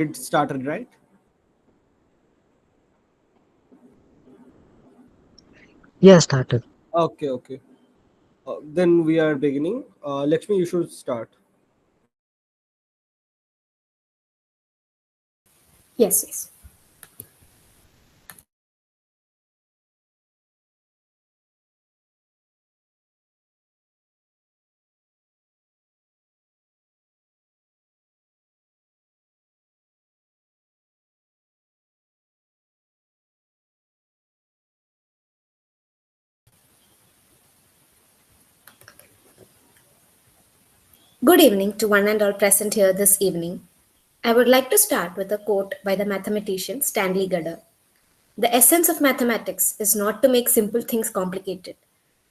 It started, right? Yeah, started. Okay, okay. Then we are beginning. Lakshmi, you should start. Yes, yes. Good evening to one and all present here this evening. I would like to start with a quote by the mathematician Stanley Gudder. The essence of mathematics is not to make simple things complicated,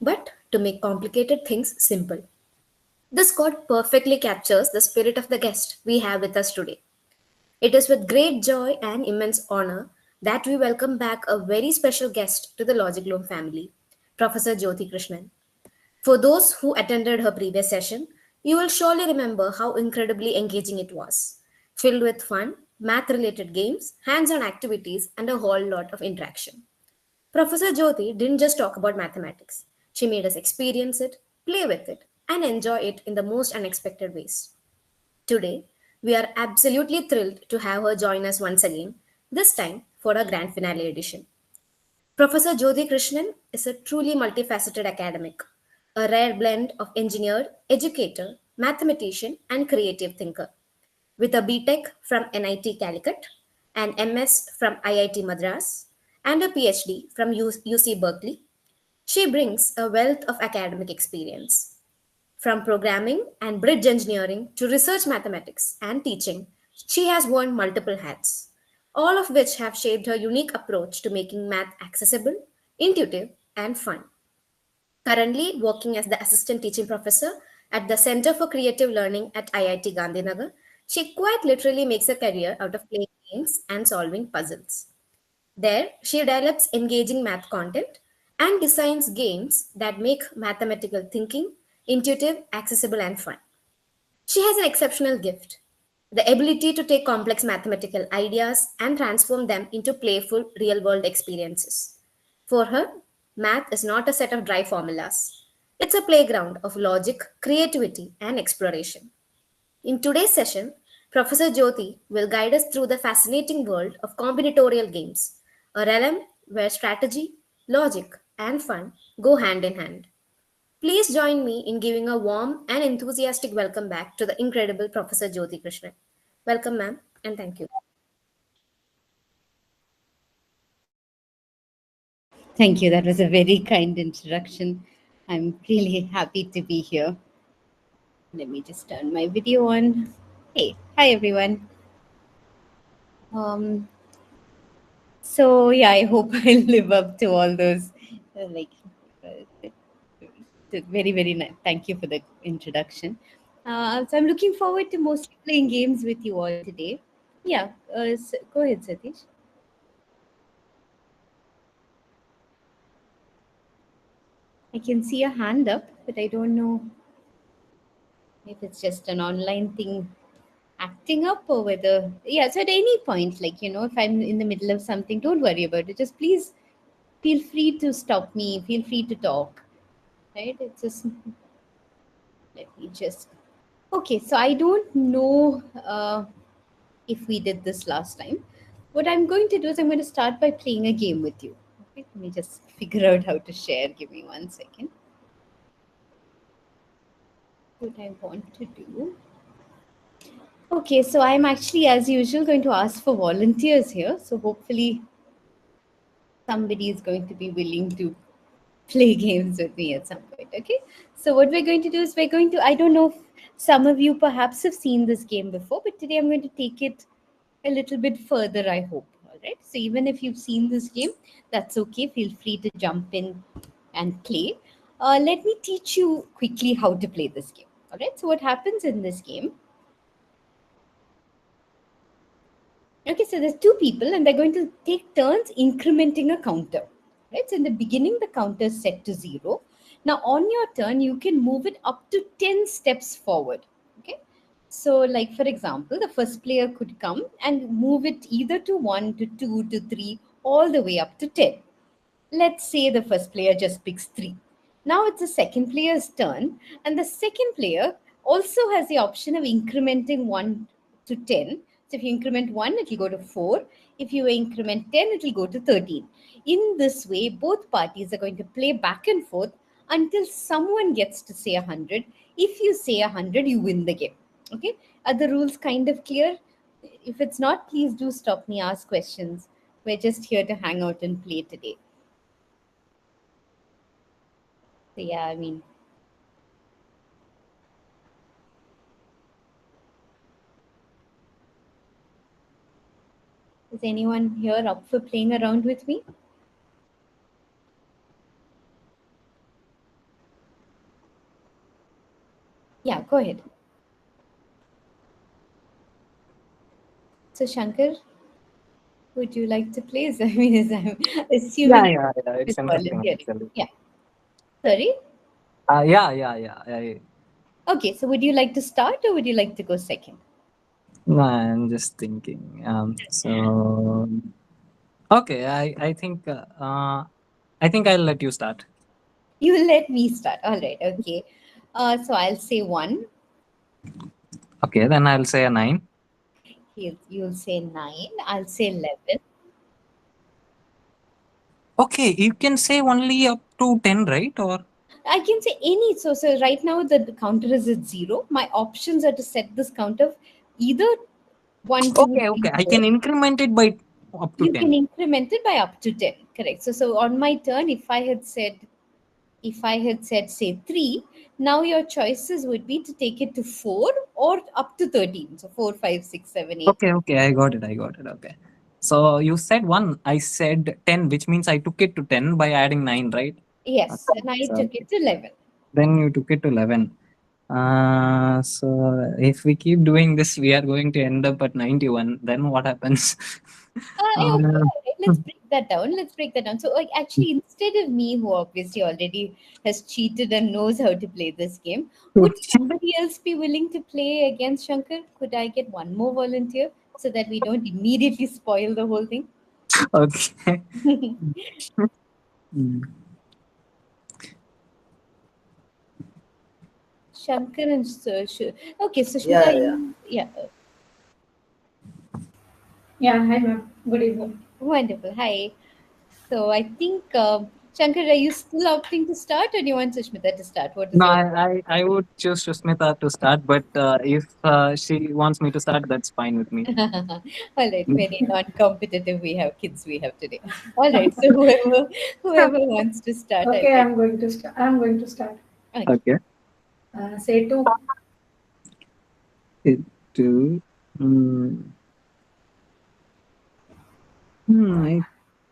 but to make complicated things simple. This quote perfectly captures the spirit of the guest we have with us today. It is with great joy and immense honor that we welcome back a very special guest to the LogicLoom family, Professor Jyothi Krishnan. For those who attended her previous session, you will surely remember how incredibly engaging it was, filled with fun, math related games, hands on activities, and a whole lot of interaction. Professor Jyothi didn't just talk about mathematics, she made us experience it, play with it, and enjoy it in the most unexpected ways. Today, we are absolutely thrilled to have her join us once again, this time for our grand finale edition. Professor Jyothi Krishnan is a truly multifaceted academic, a rare blend of engineer, educator, mathematician, and creative thinker. With a BTech from NIT Calicut, an MS from IIT Madras, and a PhD from UC Berkeley, she brings a wealth of academic experience. From programming and bridge engineering to research mathematics and teaching, she has worn multiple hats, all of which have shaped her unique approach to making math accessible, intuitive, and fun. Currently working as the assistant teaching professor at the Center for Creative Learning at IIT Gandhinagar, she quite literally makes a career out of playing games and solving puzzles. There, she develops engaging math content and designs games that make mathematical thinking intuitive, accessible, and fun. She has an exceptional gift, the ability to take complex mathematical ideas and transform them into playful, real world experiences. For her, math is not a set of dry formulas, it's a playground of logic, creativity, and exploration. In today's session, Professor Jyothi will guide us through the fascinating world of combinatorial games, a realm where strategy, logic, and fun go hand in hand. Please join me in giving a warm and enthusiastic welcome back to the incredible Professor Jyothi Krishnan. Welcome, ma'am, and thank you. Thank you. That was a very kind introduction. I'm really happy to be here. Let me just turn my video on. Hey, hi everyone. Um, so yeah, I hope I'll live up to all those. Like, very very nice. Thank you for the introduction. So I'm looking forward to mostly playing games with you all today. Yeah, go ahead, Satish. I can see a hand up, but I don't know if it's just an online thing acting up or whether, yeah, so at any point, like, if I'm in the middle of something, don't worry about it, just please feel free to stop me, feel free to talk, right? It's just, let me just, okay, so I don't know if we did this last time. What I'm going to do is I'm going to start by playing a game with you. Okay, let me just figure out how to share. Give me 1 second. What I want to do. Okay, so I'm actually, as usual, going to ask for volunteers here. So hopefully somebody is going to be willing to play games with me at some point. Okay. So what we're going to do is we're going to, I don't know if some of you perhaps have seen this game before, but today I'm going to take it a little bit further, I hope. All right. So even if you've seen this game, that's okay. Feel free to jump in and play. Let me teach you quickly how to play this game. All right. So what happens in this game? Okay, so there's two people and they're going to take turns incrementing a counter. Right? So in the beginning, the counter is set to 0. Now on your turn, you can move it up to 10 steps forward. Okay. So, like for example, the first player could come and move it either to 1 to 2 to 3 all the way up to 10. Let's say the first player just picks 3. Now it's the second player's turn, and the second player also has the option of incrementing 1 to 10. So if you increment 1, it will go to 4. If you increment 10, it will go to 13. In this way, both parties are going to play back and forth until someone gets to say 100. If you say 100, you win the game. Okay? Are the rules kind of clear? If it's not, please do stop me, ask questions. We're just here to hang out and play today. So yeah, I mean, is anyone here up for playing around with me? Yeah, go ahead. So Shankar, would you like to play? I mean, as I'm assuming Yeah. it's It's interesting volunteering. actually. Yeah. Sorry. Yeah. Okay, so would you like to start or would you like to go second? No, I'm just thinking. So okay, I think I'll let you start. You will let me start. All right. Okay. So I'll say 1. Okay, then I'll say a 9. You'll say 9. I'll say 11. Okay, you can say only up to 10, right? Or I can say any. So right now the counter is at 0. My options are to set this counter either 1, 2, okay, 3, okay. I 4. can increment it by up to You can 10. increment it by up to 10. Correct. So on my turn, if I had said say 3, now your choices would be to take it to 4 or up to 13. So 4, 5, 6, 7, 8. Okay, I got it. Okay. So you said 1, I said 10, which means I took it to 10 by adding 9, right? Yes, Okay. and I So took it to 11. then you took it to 11. So if we keep doing this, we are going to end up at 91. Then what happens? Yeah, okay, Uh, all right. Let's break that down. So, like, actually, instead of me, who obviously already has cheated and knows how to play this game, would somebody else be willing to play against Shankar? Could I get one more volunteer so that we don't immediately spoil the whole thing? okay. Mm. Shankar and okay, so Yeah, Shmita, yeah. yeah, Yeah, hi ma'am. Good evening. wonderful. Hi. So I think Shankar, are you still opting to start, or do you want Sushmita to start? What is No, your I would choose Susmita to start, but if she wants me to start, that's fine with me. All right, very non-competitive we have kids we have today. All right, so whoever wants to start, I'll Okay, let. I'm going to start. I'm going to start. Okay. Okay. Say two. It to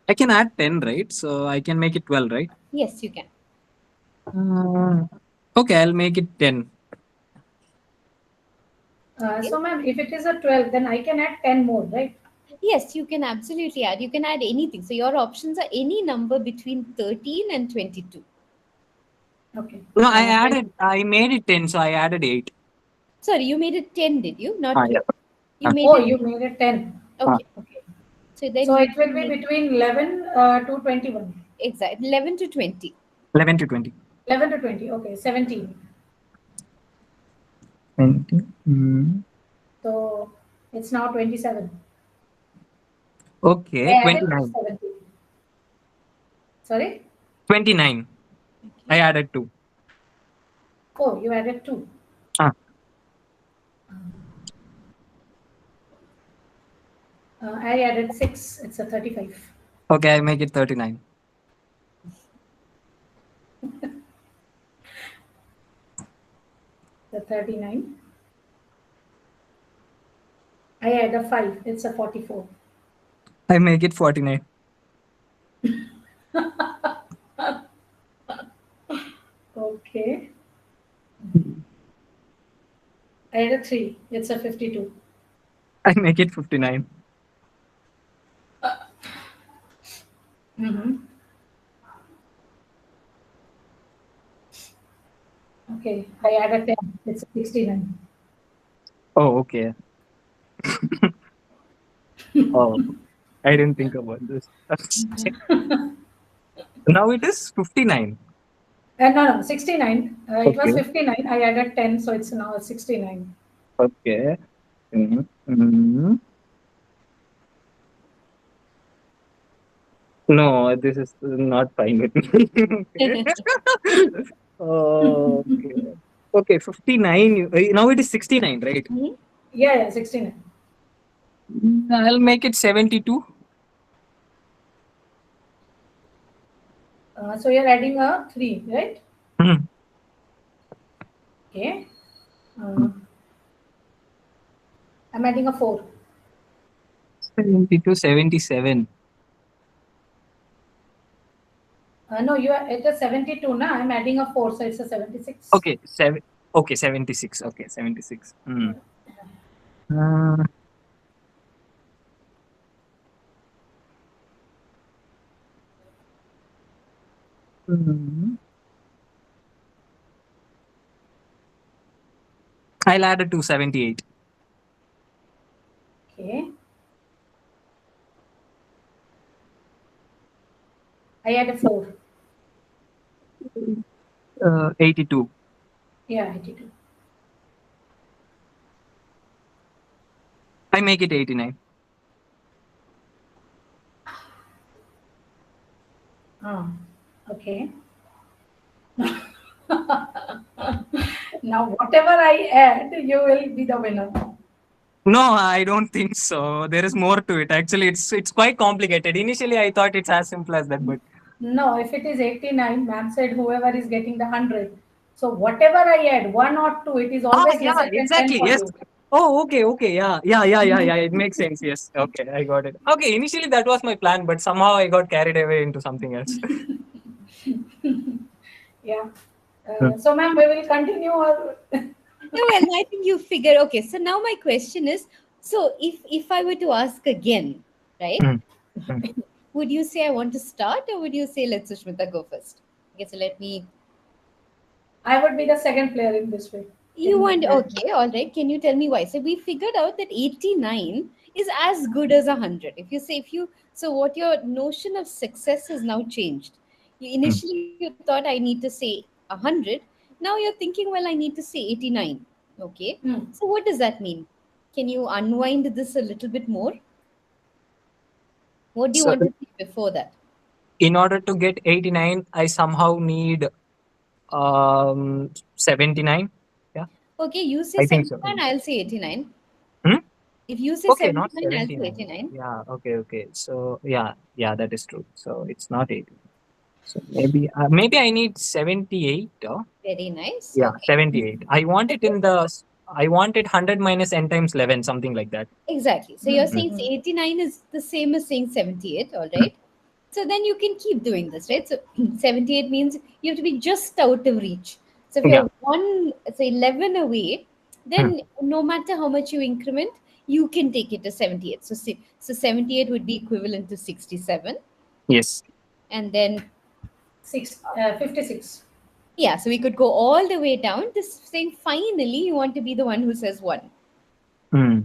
I can add 10, right? So I can make it 12, right? Yes, you can. Uh, okay, I'll make it 10. Okay. So ma'am, if it is a 12, then I can add 10 more, right? Yes, you can absolutely add. You can add anything. So your options are any number between 13 and 22. Okay. No, 10. I made it 10, so I added 8. Sorry, you made it 10, did you? Not Yeah. 12. You Ah, made Oh, it. you made it 10. ah. Okay. Okay. So then So you it will can be make between 11 to 21. exactly 11 to 20. 11 to 20. 11 to 20. Okay, 17. 20. Mm. So it's now 27. Okay, I added 29. 17. Sorry? 29. I Okay. added 2. Oh, you added 2. Ah, I added 6. It's a 35. okay, I make it 39. The 39. I add a 5. It's a 44. I make it 49. Okay. I add a 3. It's a 52. I make it 59. Mm-hmm. Okay. I add a 10. It's a 69. Oh, okay. Oh, I didn't think about this. Now it is 59. No, 69. It was Okay. 59. I added 10, so it's now 69. Okay. Mhm. No, this is not fine with me. Oh, okay. Okay, 59. Now it is 69, right? Yeah, 69. I'll make it 72. So you're adding a 3, right? Hmm. Okay. I'm adding a 4. 72, 77. No, you are at a 72 now. I'm adding a 4, so it's a 76. Okay, 76. Okay, 76. Hmm. Uh, hmm. I'll add a 278. Okay. I add a 4. 82. Yeah, 82. I make it 89. Okay. Now, whatever I add, you will be the winner. No, I don't think so. There is more to it. Actually, it's quite complicated. Initially, I thought it's as simple as that, but No, if it is 89, ma'am said whoever is getting the 100. So whatever I add, 1 or 2, it is always yeah, lesser than 10 exactly. for Yes. you. Oh, okay. Yeah. It makes sense. Yes. Okay, I got it. Okay, initially that was my plan, but somehow I got carried away into something else. Yeah. So, ma'am, we will continue or No, well, I think you figure. Okay, so now my question is: so if I were to ask again, right? Hmm. Hmm. Would you say I want to start, or would you say let Sushmita go first? Okay, so let me. I would be the second player in this way. You want okay, all right. Can you tell me why? So we figured out that 89 is as good as 100. If you so what your notion of success has now changed. Initially you thought I need to say 100. Now you're thinking, well, I need to say 89. Okay. Hmm. So what does that mean? Can you unwind this a little bit more? What do you So, want to say before that? in order to get 89, I somehow need 79. Yeah, Okay, you say I think so. 79, I'll say 89. Hmm? If you say Okay, not 79, I'll say 79. 89. Yeah, okay. So yeah, that is true. So it's not 80. So maybe I need 78. Very nice. Yeah, Okay. 78. I want it 100 minus n times 11, something like that. Exactly. So you're saying 89 is the same as saying 78, all right? So then you can keep doing this, right? So 78 means you have to be just out of reach. So if Yeah. you're say 11 away, then no matter how much you increment, you can take it to 78. So 78 would be equivalent to 67. Yes. And then, 56. yeah, so we could go all the way down to saying finally you want to be the one who says 1. Hmm.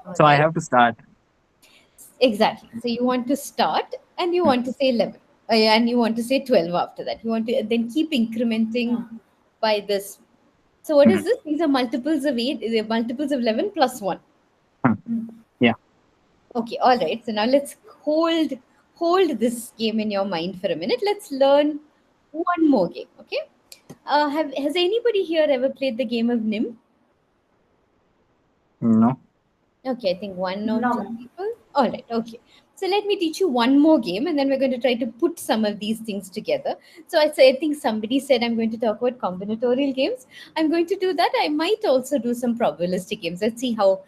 All So I right. have to start. Exactly. So you want to start and you want to say 11. And you want to say 12 after that. You want to then keep incrementing by this. So what is this? These are multiples of 8. They're multiples of 11 plus 1. Yeah. Okay, all right. So now let's hold this game in your mind for a minute. Let's learn one more game. Okay. Has anybody here ever played the game of Nim? No. Okay, I think one or No, two ma'am. people. All right, okay. So let me teach you one more game, and then we're going to try to put some of these things together. So I think somebody said I'm going to talk about combinatorial games. I'm going to do that. I might also do some probabilistic games. Let's see how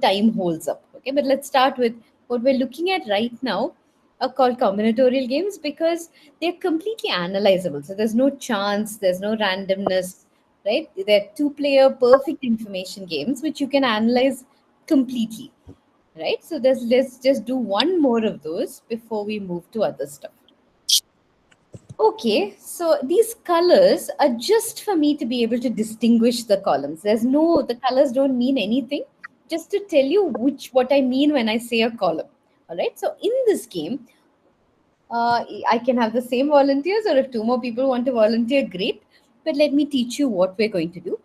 time holds up. Okay, but let's start with what we're looking at right now. Are called combinatorial games because they're completely analyzable. So there's no chance, there's no randomness, right? They're two-player perfect information games which you can analyze completely, right? So let's just do one more of those before we move to other stuff. Okay, so these colors are just for me to be able to distinguish the columns. The colors don't mean anything. just to tell you what I mean when I say a column. All right. So in this game, I can have the same volunteers, or if two more people want to volunteer, great. But let me teach you what we're going to do.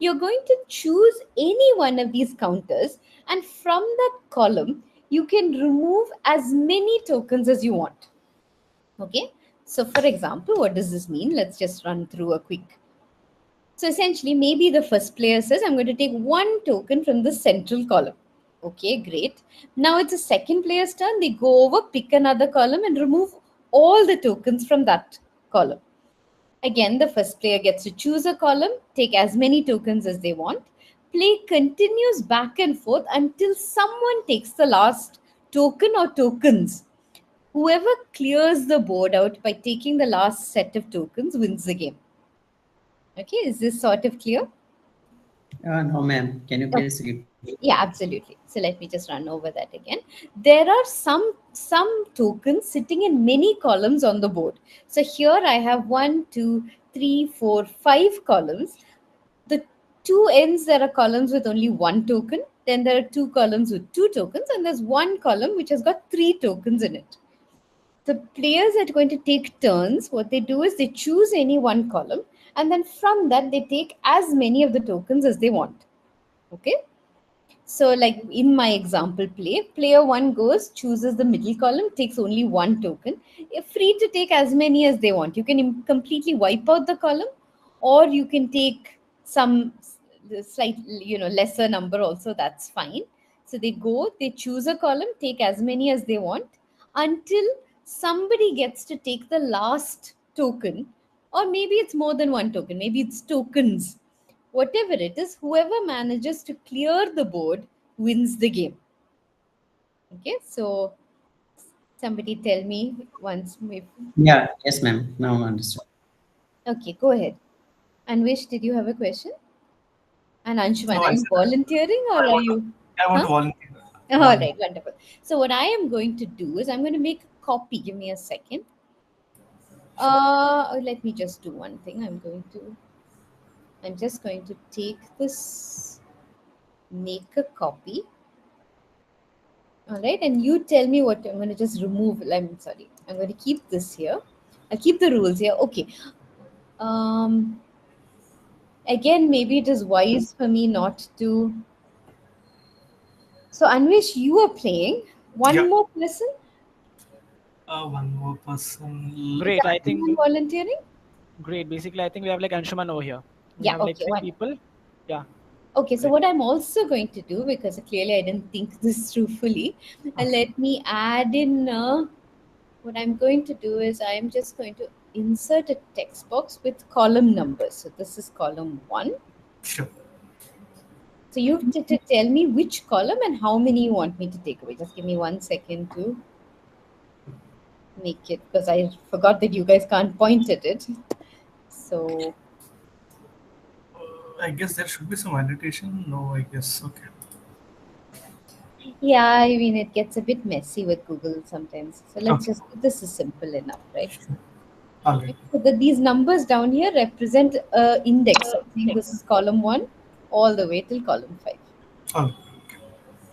You're going to choose any one of these counters, and from that column, you can remove as many tokens as you want. Okay. So for example, what does this mean? Let's just run through a quick. So essentially, maybe the first player says, I'm going to take one token from the central column. Okay, great. Now it's the second player's turn. They go over, pick another column and remove all the tokens from that column. Again, the first player gets to choose a column, take as many tokens as they want. Play continues back and forth until someone takes the last token or tokens. Whoever clears the board out by taking the last set of tokens wins the game. Okay, is this sort of clear? No, ma'am. Can you please repeat? Yeah, absolutely. So let me just run over that again. There are some tokens sitting in many columns on the board. So here I have 1, 2, 3, 4, 5 columns. The two ends, there are columns with only one token. Then there are 2 columns with 2 tokens, and there's one column which has got 3 tokens in it. The players are going to take turns. What they do is they choose any one column, and then from that they take as many of the tokens as they want. Okay. So like in my example play, player 1 goes, chooses the middle column, takes only one token. You're free to take as many as they want. You can completely wipe out the column, or you can take some slight, lesser number also, that's fine. So they go, they choose a column, take as many as they want until somebody gets to take the last token, or maybe it's more than one token, maybe it's tokens. Whatever it is, whoever manages to clear the board wins the game. Okay, so somebody tell me once. Yeah, yes, ma'am. Now I understood. Okay, go ahead. Anvish, did you have a question? And Anshuman, No, are you volunteering or are you? I want to volunteer. All right, wonderful. So what I am going to do is I'm going to make a copy. Give me a second. Let me just do one thing. I'm just going to take this, make a copy. All right, and you tell me what I'm going to just remove. I'm sorry. I'm going to keep this here. I'll keep the rules here. Okay. Again, maybe it is wise for me not to. So Anvish, you are playing. One Yeah. more person. One more person. Great. I think Anyone volunteering. great. Basically, I think we have like Anshuman over here. We Yeah. have like Okay. 3 One. people. Yeah. Okay, so what I'm also going to do, because clearly I didn't think this through fully, let me add in, what I'm going to do is I'm just going to insert a text box with column numbers. So this is column 1. Sure. So you have to tell me which column and how many you want me to take away. Just give me 1 second to make it, because I forgot that you guys can't point at it. So I guess there should be some annotation. No, I guess. Okay. yeah, I mean, it gets a bit messy with Google sometimes. So let's just, this is simple enough, right? All right. So these numbers down here represent index. I think this is column 1 all the way till column 5. All right.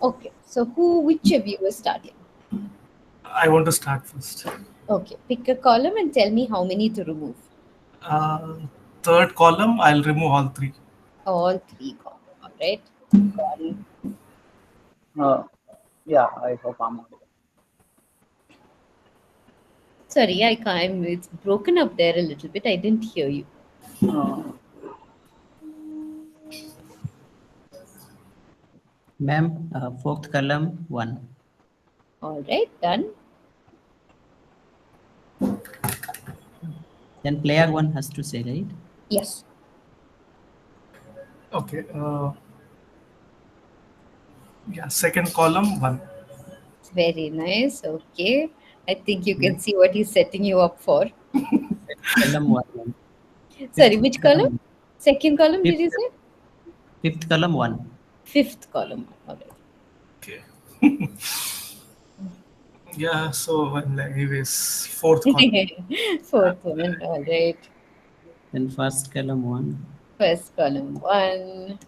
Okay, so which of you is starting? I want to start first. Okay, pick a column and tell me how many to remove. Third column, I'll remove all 3. All 3 columns, all right? One. Yeah, I hope I'm audible. Sorry, I can't. It's broken up there a little bit. I didn't hear you. Ma'am, fourth column 1. All right, done. Then player 1 has to say, right? Yes. Okay. Yeah, second column 1. Very nice. Okay. I think you can see what he's setting you up for. Column 1. Sorry, which column? Second column, did you say? Fifth column 1. Fifth column. All right. Okay. Yeah, so anyways, fourth column. Fourth one. All right. Then first column 1. First column 1.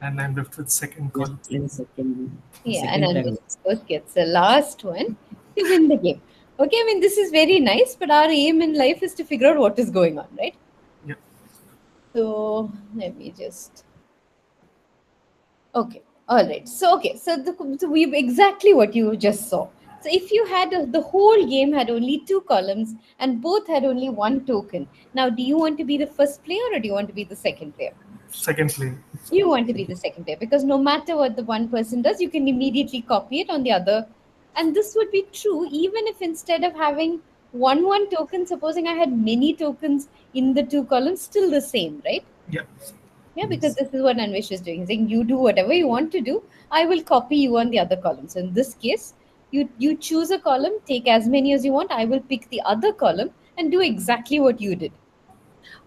And I'm left with second Yes, column. in second, Yeah, and second player. Anvesh, of course, gets the last one to win the game. Okay, I mean, this is very nice, but our aim in life is to figure out what is going on, right? Yep. So let me just. Okay, all right. So we exactly what you just saw. So if you had the whole game had only two columns and both had only one token. Now, do you want to be the first player or do you want to be the second player? Second player. You want to be the second player because no matter what the one person does, you can immediately copy it on the other. And this would be true even if instead of having one token, supposing I had many tokens in the two columns, still the same, right? Yep. Yeah, because this is what Anvesh is doing. He's saying you do whatever you want to do. I will copy you on the other column. So in this case, you choose a column, take as many as you want. I will pick the other column and do exactly what you did.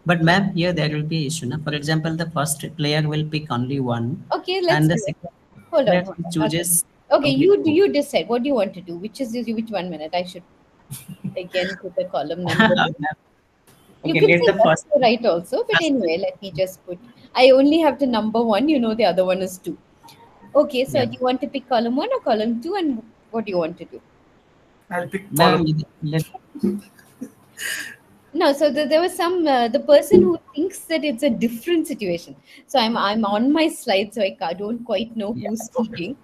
But ma'am, here there will be issue. Na? For example, the first player will pick only one, Okay, let's and the do it. second Hold player on. will Okay. chooses Okay, complete four. you decide what do you want to do. Which 1 minute? I should again put a column number. Ma'am, You okay, can let say the left first. or right also, but anyway, let me just put. I only have to number one. You know the other one is two. Okay, so Yeah, do you want to pick column one or column two, and what do you want to do? I'll pick ma'am, column. let No, so there was some the person who thinks that it's a different situation. So I'm on my slide, so don't quite know yeah. who's Okay. speaking.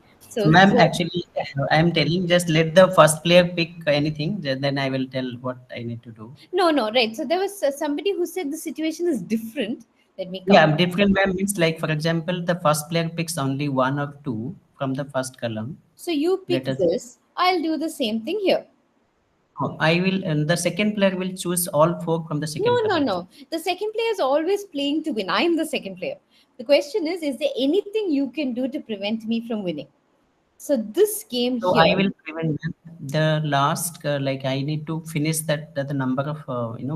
Ma'am, So actually, yeah. I am telling just let the first player pick anything, then I will tell what I need to do. No, right. So there was somebody who said the situation is different. Let me come. Yeah, different ma'am means like for example, the first player picks only one or two from the first column. So you pick Let us. this. I'll do the same thing here. Oh, I will, and the second player will choose all four from the No, second no, column. no. The second player is always playing to win. I'm the second player. The question is there anything you can do to prevent me from winning? So this game So here. I will prevent the last, like I need to finish that the number of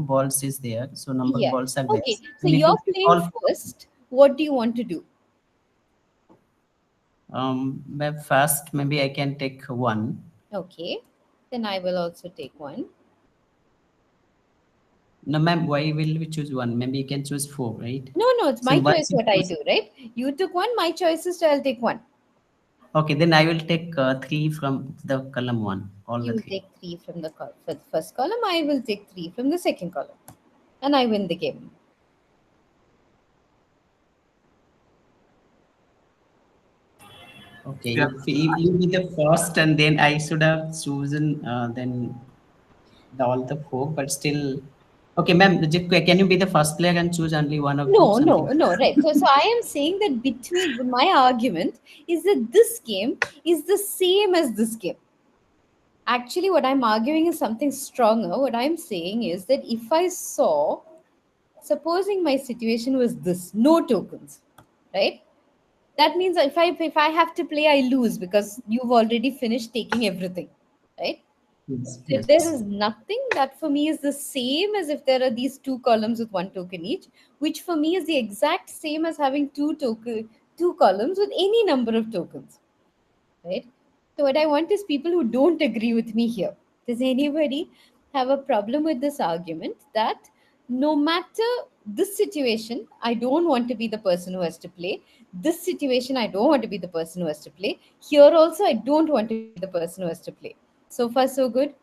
balls is there. So number of Yeah. balls are there. Okay. I So need to you're pick playing all four. first. What do you want to do? First maybe I can take one. Okay. Then I will also take one. No, ma'am. Why will we choose one? Maybe you can choose four, right? No, it's So my once choice you what I choose, do, right? You took one, my choice is I'll take one. okay, then I will take three from the column one. All You the will three. take three from the for the first column. I will take three from the second column, and I win the game. Okay, Yeah. if you be the first, and then I should have chosen then all the four, but still. Okay, ma'am, can you be the first player and choose only one or two, No, something no, like no. Right. So I am saying that between my argument is that this game is the same as this game. Actually, what I'm arguing is something stronger. What I'm saying is that if I saw, supposing my situation was this, no tokens, right? That means if I have to play, I lose because you've already finished taking everything, right? Yes, So if yes. there is nothing, that for me is the same as if there are these two columns with one token each, which for me is the exact same as having two columns with any number of tokens, right? So what I want is people who don't agree with me here. Does anybody have a problem with this argument that no matter this situation, I don't want to be the person who has to play. This situation, I don't want to be the person who has to play. Here also, I don't want to be the person who has to play. So far, so good.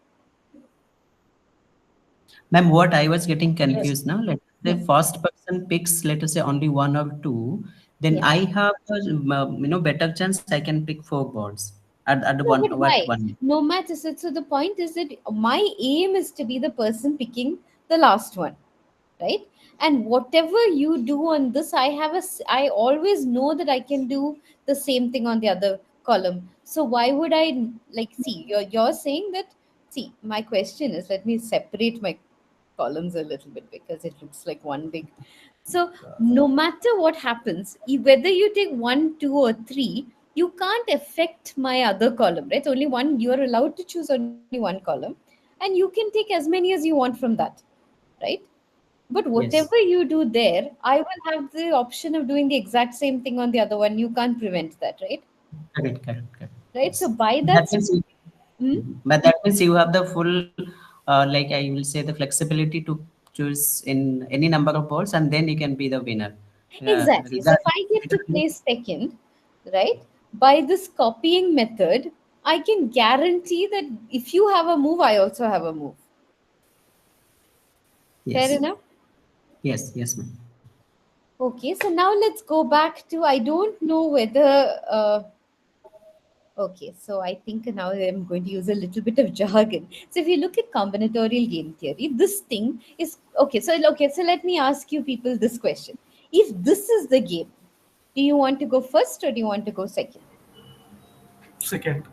Ma'am, what I was getting Yes. confused now, let the Hmm. first person picks, let us say only one or two, then Yeah. I have a better chance I can pick four balls at the No, one but at why? one. No matter. So the point is that my aim is to be the person picking the last one, right? And whatever you do on this, I always know that I can do the same thing on the other column. So why would I like see? You're saying that. See, my question is. Let me separate my columns a little bit because it looks like one big. So no matter what happens, whether you take one, two, or three, you can't affect my other column, right? Only one. You are allowed to choose only one column, and you can take as many as you want from that, right? But Yes, whatever you do there, I will have the option of doing the exact same thing on the other one. You can't prevent that, right? correct. Right. So Yes. by That that, means you, hmm? but that means you have the full, like I will say, the flexibility to choose in any number of balls, and then you can be the winner. Exactly. So if I get to play second, right, by this copying method, I can guarantee that if you have a move, I also have a move. Yes. Fair enough? Yes, yes, ma'am. Okay, so now let's go back to, I don't know whether, okay, so I think now I'm going to use a little bit of jargon. So if you look at combinatorial game theory, this thing is, okay, so let me ask you people this question. If this is the game, do you want to go first or do you want to go second? Second.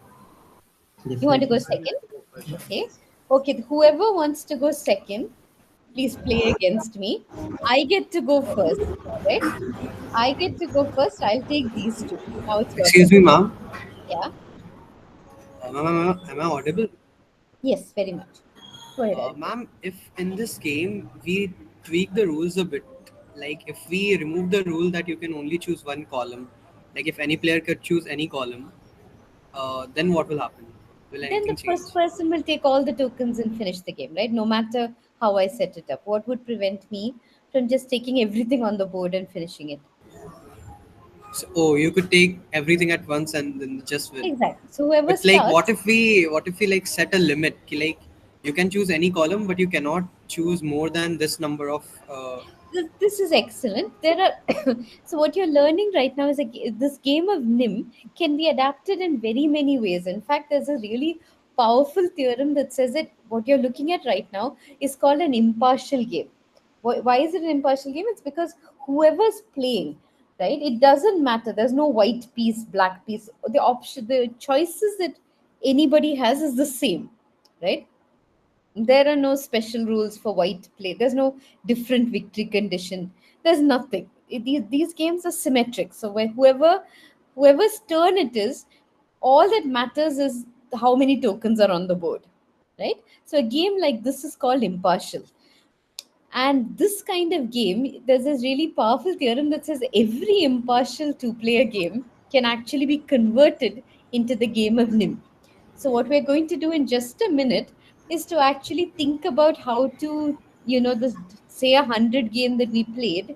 You want to go Definitely. second? Okay. Okay, whoever wants to go second, please play against me. I get to go first, right? I get to go first. I'll take these two. Now it's your turn. Excuse me, ma'am. Yeah. Am I audible? Yes, very much. Go ahead, Arjun. Ma'am, if in this game we tweak the rules a bit, like if we remove the rule that you can only choose one column, like if any player could choose any column, then what will happen? Will Then the anything change? first person will take all the tokens and finish the game, right? No matter how I set it up. What would prevent me from just taking everything on the board and finishing it? So, oh, you could take everything at once and then just win. Exactly. So whoever But like, starts, what if we like set a limit? Like, you can choose any column, but you cannot choose more than this number of. this is excellent. There are so what you're learning right now is this game of nim can be adapted in very many ways. In fact, there's a really powerful theorem that says that what you're looking at right now is called an impartial game. Why is it an impartial game? It's because whoever's playing, right, it doesn't matter. There's no white piece, black piece. The choices that anybody has is the same, right? There are no special rules for white play. There's no different victory condition. There's nothing. These games are symmetric. So whoever's turn it is, all that matters is how many tokens are on the board, right? So a game like this is called impartial. And this kind of game, there's this really powerful theorem that says every impartial two-player game can actually be converted into the game of nim. So what we're going to do in just a minute is to actually think about how to, this say 100 game that we played.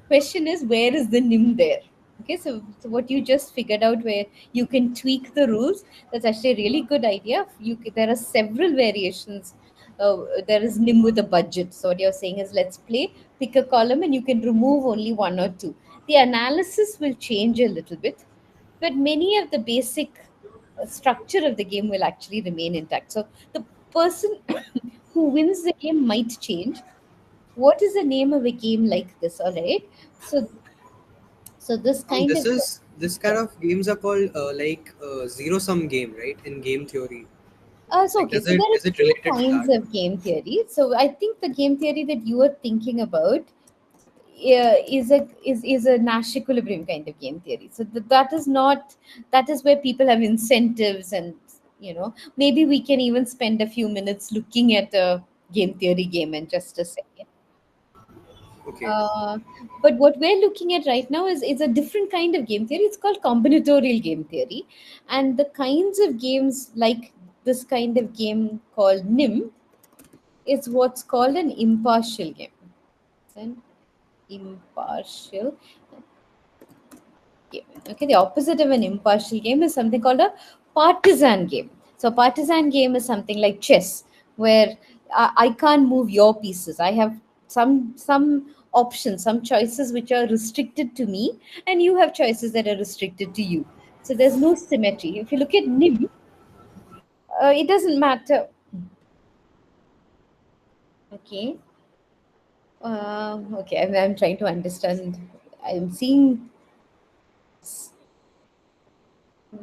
Question is, where is the nim there? Okay, so what you just figured out where you can tweak the rules, that's actually a really good idea. There are several variations. There is nim with a budget. So what you're saying is, let's play, pick a column, and you can remove only one or two. The analysis will change a little bit, but many of the basic structure of the game will actually remain intact. So the person who wins the game might change. What is the name of a game like this? All right. So this kind of, This kind of games are called zero sum game, right? In game theory, so like okay. So there are is it two related to kinds that? of game theory. So I think the game theory that you are thinking about is a Nash equilibrium kind of game theory. So that is not, that is where people have incentives, and maybe we can even spend a few minutes looking at a game theory game in just a second. Okay. Uh, but what we're looking at right now is a different kind of game theory. It's called combinatorial game theory. And the kinds of games like this kind of game called NIM is what's called an impartial game. It's an impartial game. Okay, the opposite of an impartial game is something called a partisan game. So, a partisan game is something like chess, where I can't move your pieces. I have some options, some choices which are restricted to me, and you have choices that are restricted to you. So, there's no symmetry. If you look at NIM, it doesn't matter. Okay. Okay, I'm trying to understand. I'm seeing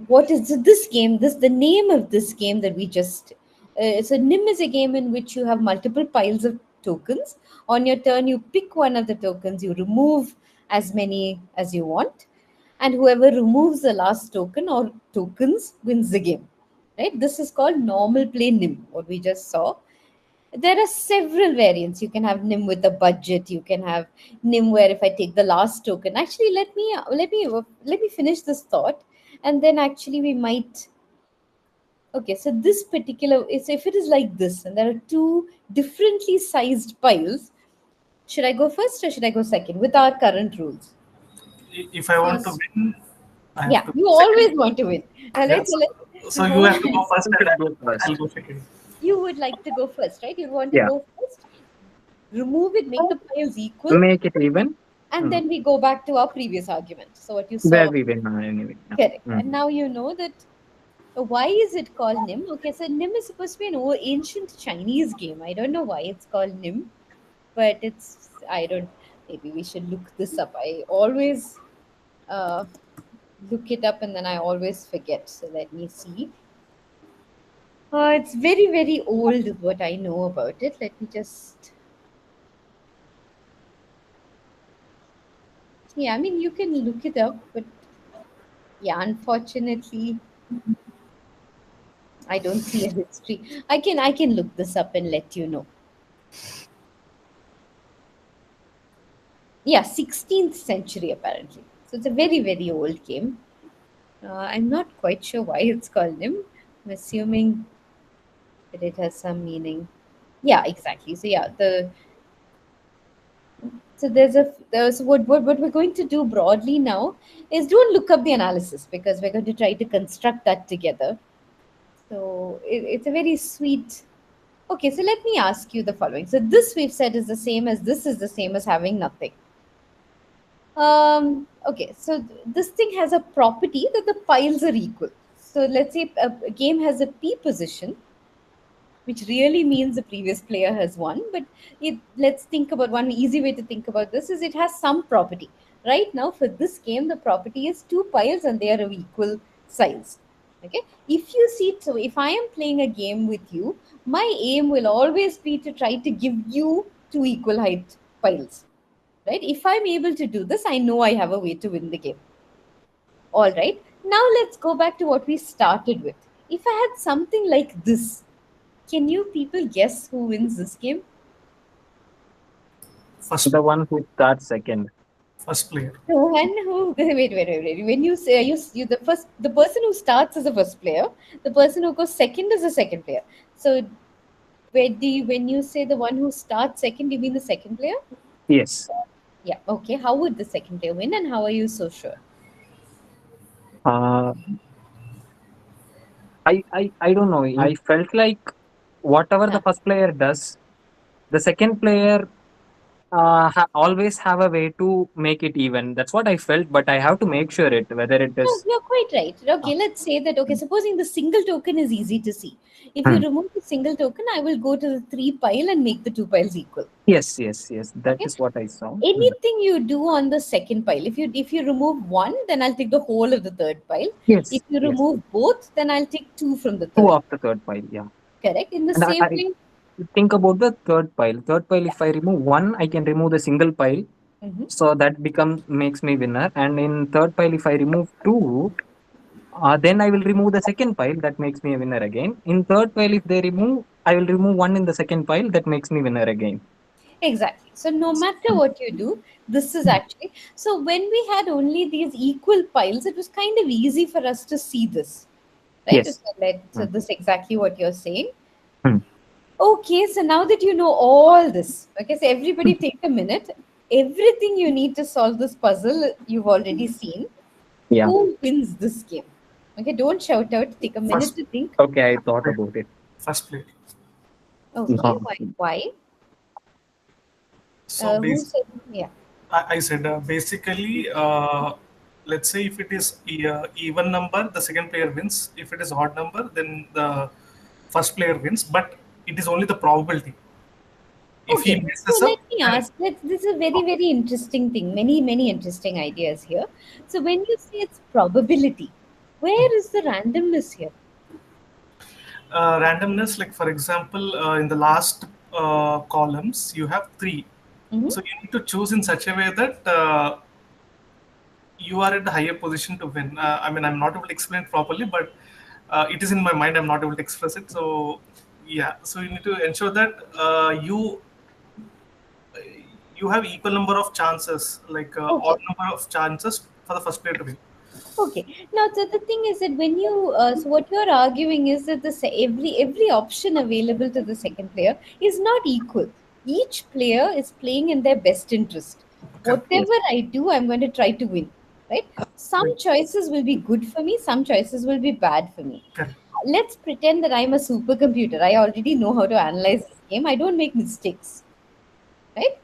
what is this game, the name of this game that we just so nim is a game in which you have multiple piles of tokens. On your turn, you pick one of the tokens, you remove as many as you want, and whoever removes the last token or tokens wins the game, right? This is called normal play nim, what we just saw. There are several variants. You can have nim with a budget. You can have nim where if I take the last token. Actually, let me finish this thought, and then actually we might. Okay, so this particular is, if it is like this, and there are two differently sized piles, Should I go first or should I go second with our current rules? If I want to win, I have Yeah, to you go second. always want to win. All right, Yeah, so so you have to go first, and I'll go second. you would like to go first, right? You want to Yeah. go first, remove it, make the piles equal, Make it even. and then we go back to our previous argument. So what you Where saw. we win anyway. Yeah. Correct. And now you know that why is it called Nim? Okay, so Nim is supposed to be an ancient Chinese game. I don't know why it's called Nim, but it's, I don't, maybe we should look this up. I always look it up and then I always forget. So let me see. It's very, very old is what I know about it. Let me just... Yeah, I mean, you can look it up, but yeah, unfortunately, I don't see a history. I can look this up and let you know. Yeah, 16th century apparently. So it's a very, very old game. I'm not quite sure why it's called Nim. I'm assuming that it has some meaning. Yeah, exactly. So yeah, there's what we're going to do broadly now is don't look up the analysis because we're going to try to construct that together. So it's a very sweet. Okay, so let me ask you the following. So this we've said is the same as this is the same as having nothing. Okay, so this thing has a property that the piles are equal. So let's say a game has a P position, which really means the previous player has won. But let's think about one easy way to think about this is it has some property. Right now, for this game, the property is 2 piles and they are of equal size. Okay, if you see, so if I am playing a game with you, my aim will always be to try to give you 2 equal height piles. Right? If I'm able to do this, I know I have a way to win the game. All right. Now let's go back to what we started with. If I had something like this, can you people guess who wins this game? First, The one who starts second. first player. The one who wait. When you say you the person who starts is the first player. The person who goes second is the second player. So when you say the one who starts second, you mean the second player? Yes. Yeah. Okay. How would the second player win, and how are you so sure? I don't know. I felt like whatever the first player does, the second player always have a way to make it even. That's what I felt, but I have to make sure it whether it No, is. you're quite right. Okay, let's say that. Okay, supposing the single token is easy to see. If you remove the single token, I will go to the 3 pile and make the 2 piles equal. Yes. That Okay. is what I saw. Anything you do on the second pile, if you remove one, then I'll take the whole of the third pile. Yes. If you remove both, then I'll take 2 from the 2 third. of the third pile. Yeah. Correct. In the And same I way. think about the third pile. Third pile, if I remove one, I can remove the single pile. So that makes me winner. And in third pile, if I remove 2, then I will remove the second pile. That makes me a winner again. In third pile, if they remove, I will remove 1 in the second pile. That makes me winner again. Exactly. So no matter what you do, this is actually, so when we had only these equal piles, it was kind of easy for us to see this. Right? Yes. So this is exactly what you're saying. Hmm. Okay, so now that you know all this, okay, so everybody take a minute. Everything you need to solve this puzzle, you've already seen. Yeah. Who wins this game? Okay, don't shout out. Take a minute to think. Okay, I thought about it. First player. Okay, No. why? So Who said, yeah. I said basically, let's say if it is even number, the second player wins. If it is odd number, then the first player wins. But it is only the probability. If he messes so up, let me ask. This is a very, very interesting thing. Many interesting ideas here. So when you say it's probability, where is the randomness here? randomness, like for example, in the last columns, you have 3. So you need to choose in such a way that you are at the higher position to win. I mean, I'm not able to explain it properly, but it is in my mind. I'm not able to express it. So yeah, so you need to ensure that you have equal number of chances, like odd number of chances for the first player to win. Okay. Now, so the thing is that when you, so what you're arguing is that every option available to the second player is not equal. each player is playing in their best interest. Whatever I do, I'm going to try to win, right? Some choices will be good for me, some choices will be bad for me. Correct. Let's pretend that I'm a supercomputer. I already know how to analyze this game. I don't make mistakes, right?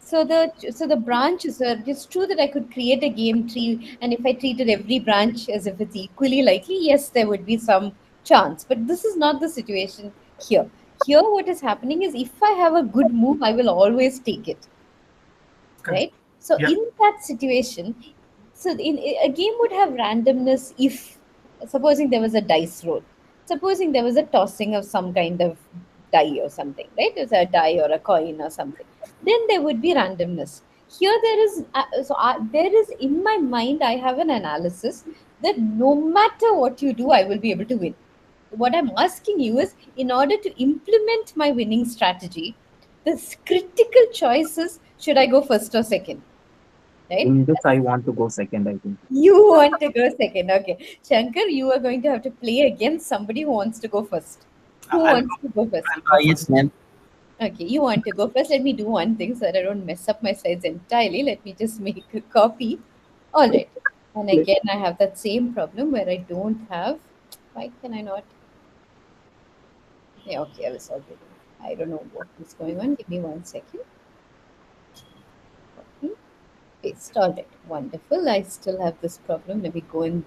So the branches are, it's true that I could create a game tree, and if I treated every branch as if it's equally likely, yes, there would be some chance. But this is not the situation here. Here, what is happening is if I have a good move, I will always take it, Correct. right? So Yeah. in that situation, so in a game would have randomness if, supposing there was a dice roll, supposing there was a tossing of some kind of die or something, right? There's a die or a coin or something, then there would be randomness. Here there is there is, in my mind, I have an analysis that no matter what you do, I will be able to win. What I'm asking you is, in order to implement my winning strategy, the critical choice is, should I go first or second, right? In this, I want to go second, I think. You want to go second, okay. Shankar, you are going to have to play against somebody who wants to go first. Who I'll wants to go first? go Yes, first. ma'am. Okay, you want to go first. Let me do one thing so that I don't mess up my slides entirely. Let me just make a copy. All right. And again, I have that same problem where I don't have. Why can I not? Yeah, okay, I will solve it. I don't know what is going on. Give me 1 second. Copy. Paste. All right. Wonderful. I still have this problem. Let me go and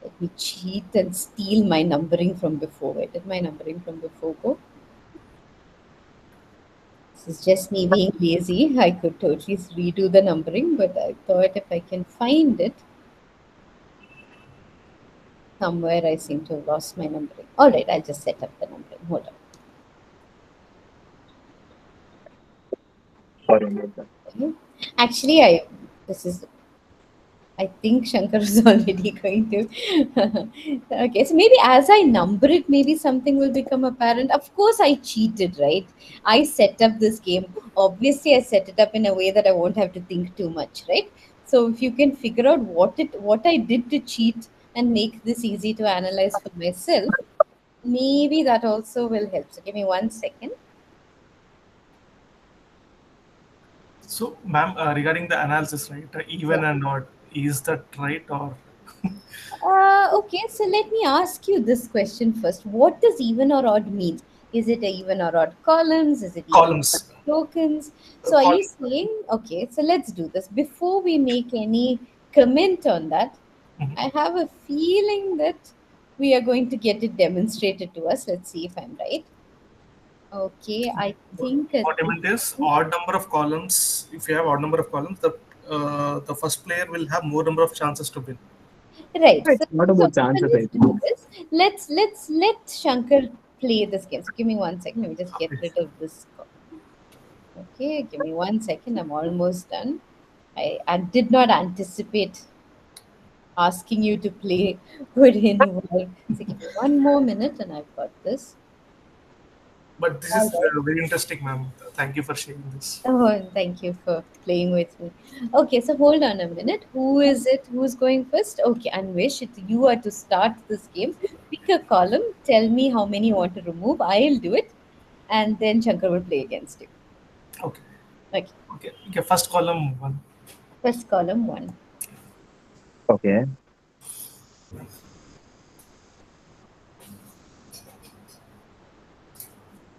let me cheat and steal my numbering from before. Where did my numbering from before go? This is just me being lazy. I could totally redo the numbering, but I thought if I can find it, somewhere I seem to have lost my numbering. All right, I'll just set up the numbering. Hold on. Sorry about that. Okay. Actually, this is, I think Shankar is already going to. Okay, so maybe as I number it, maybe something will become apparent. Of course, I cheated, right? I set up this game. Obviously, I set it up in a way that I won't have to think too much, right? So if you can figure out what I did to cheat and make this easy to analyze for myself, maybe that also will help. So give me 1 second. So, ma'am, regarding the analysis, right? Even and odd, is that right or? Okay, so let me ask you this question first. What does even or odd mean? Is it a even or odd columns? Is it even or odd Columns. tokens? So are you saying, okay, so let's do this. Before we make any comment on that, I have a feeling that we are going to get it demonstrated to us. Let's see if I'm right. Okay, I think What I meant is odd number of columns. If you have odd number of columns, the first player will have more number of chances to win. right. It's not about chances, I Let's do think. this. Let Shankar play this game. So give me 1 second. Let me just get rid of this. Okay, give me 1 second. I'm almost done. I did not anticipate asking you to play would involve. So give me 1 more minute and I've got this. But this All is right. very interesting, ma'am. Thank you for sharing this. Oh, and thank you for playing with me. Okay, so hold on a minute. Who is it? Who's going first? Okay, Anvesh, you are to start this game. Pick a column. Tell me how many you want to remove. I'll do it. And then Shankar will play against you. Okay. Okay, Okay. First column one. first column 1. Okay.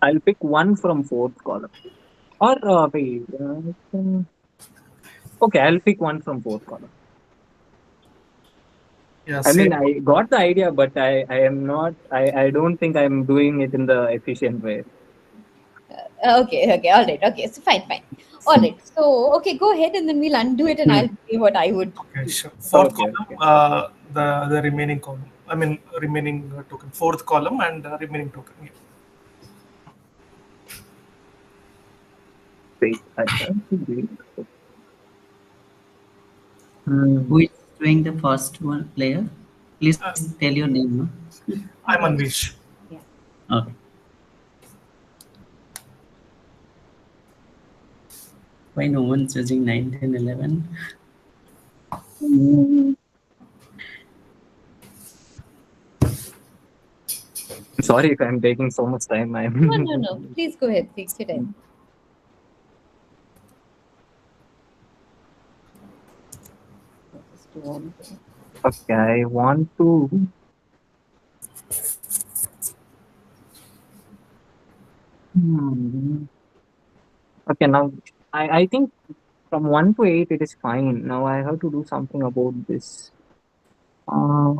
I'll pick one from fourth column. Or wait. Okay, I'll pick one from fourth column. Yeah. I mean, Same. I got the idea, but I am not. I don't think I'm doing it in the efficient way. Okay, all right. Okay, so fine. All right. So, okay, go ahead and then we'll undo it and I'll say what I would Okay. do. Sure. Fourth Okay. column. The remaining column. I mean remaining token. Fourth column and remaining token. Yeah. Wait, I can't see it. Who is doing the first one player? Please tell your name. No? I'm Anvesh. Yeah. Okay. Why no one's using 9, 10, 11? Sorry if I'm taking so much time. No. Please go ahead. Take your time. Okay, I want to. Hmm. Okay, now I think from 1 to 8 it is fine. Now I have to do something about this. Uh,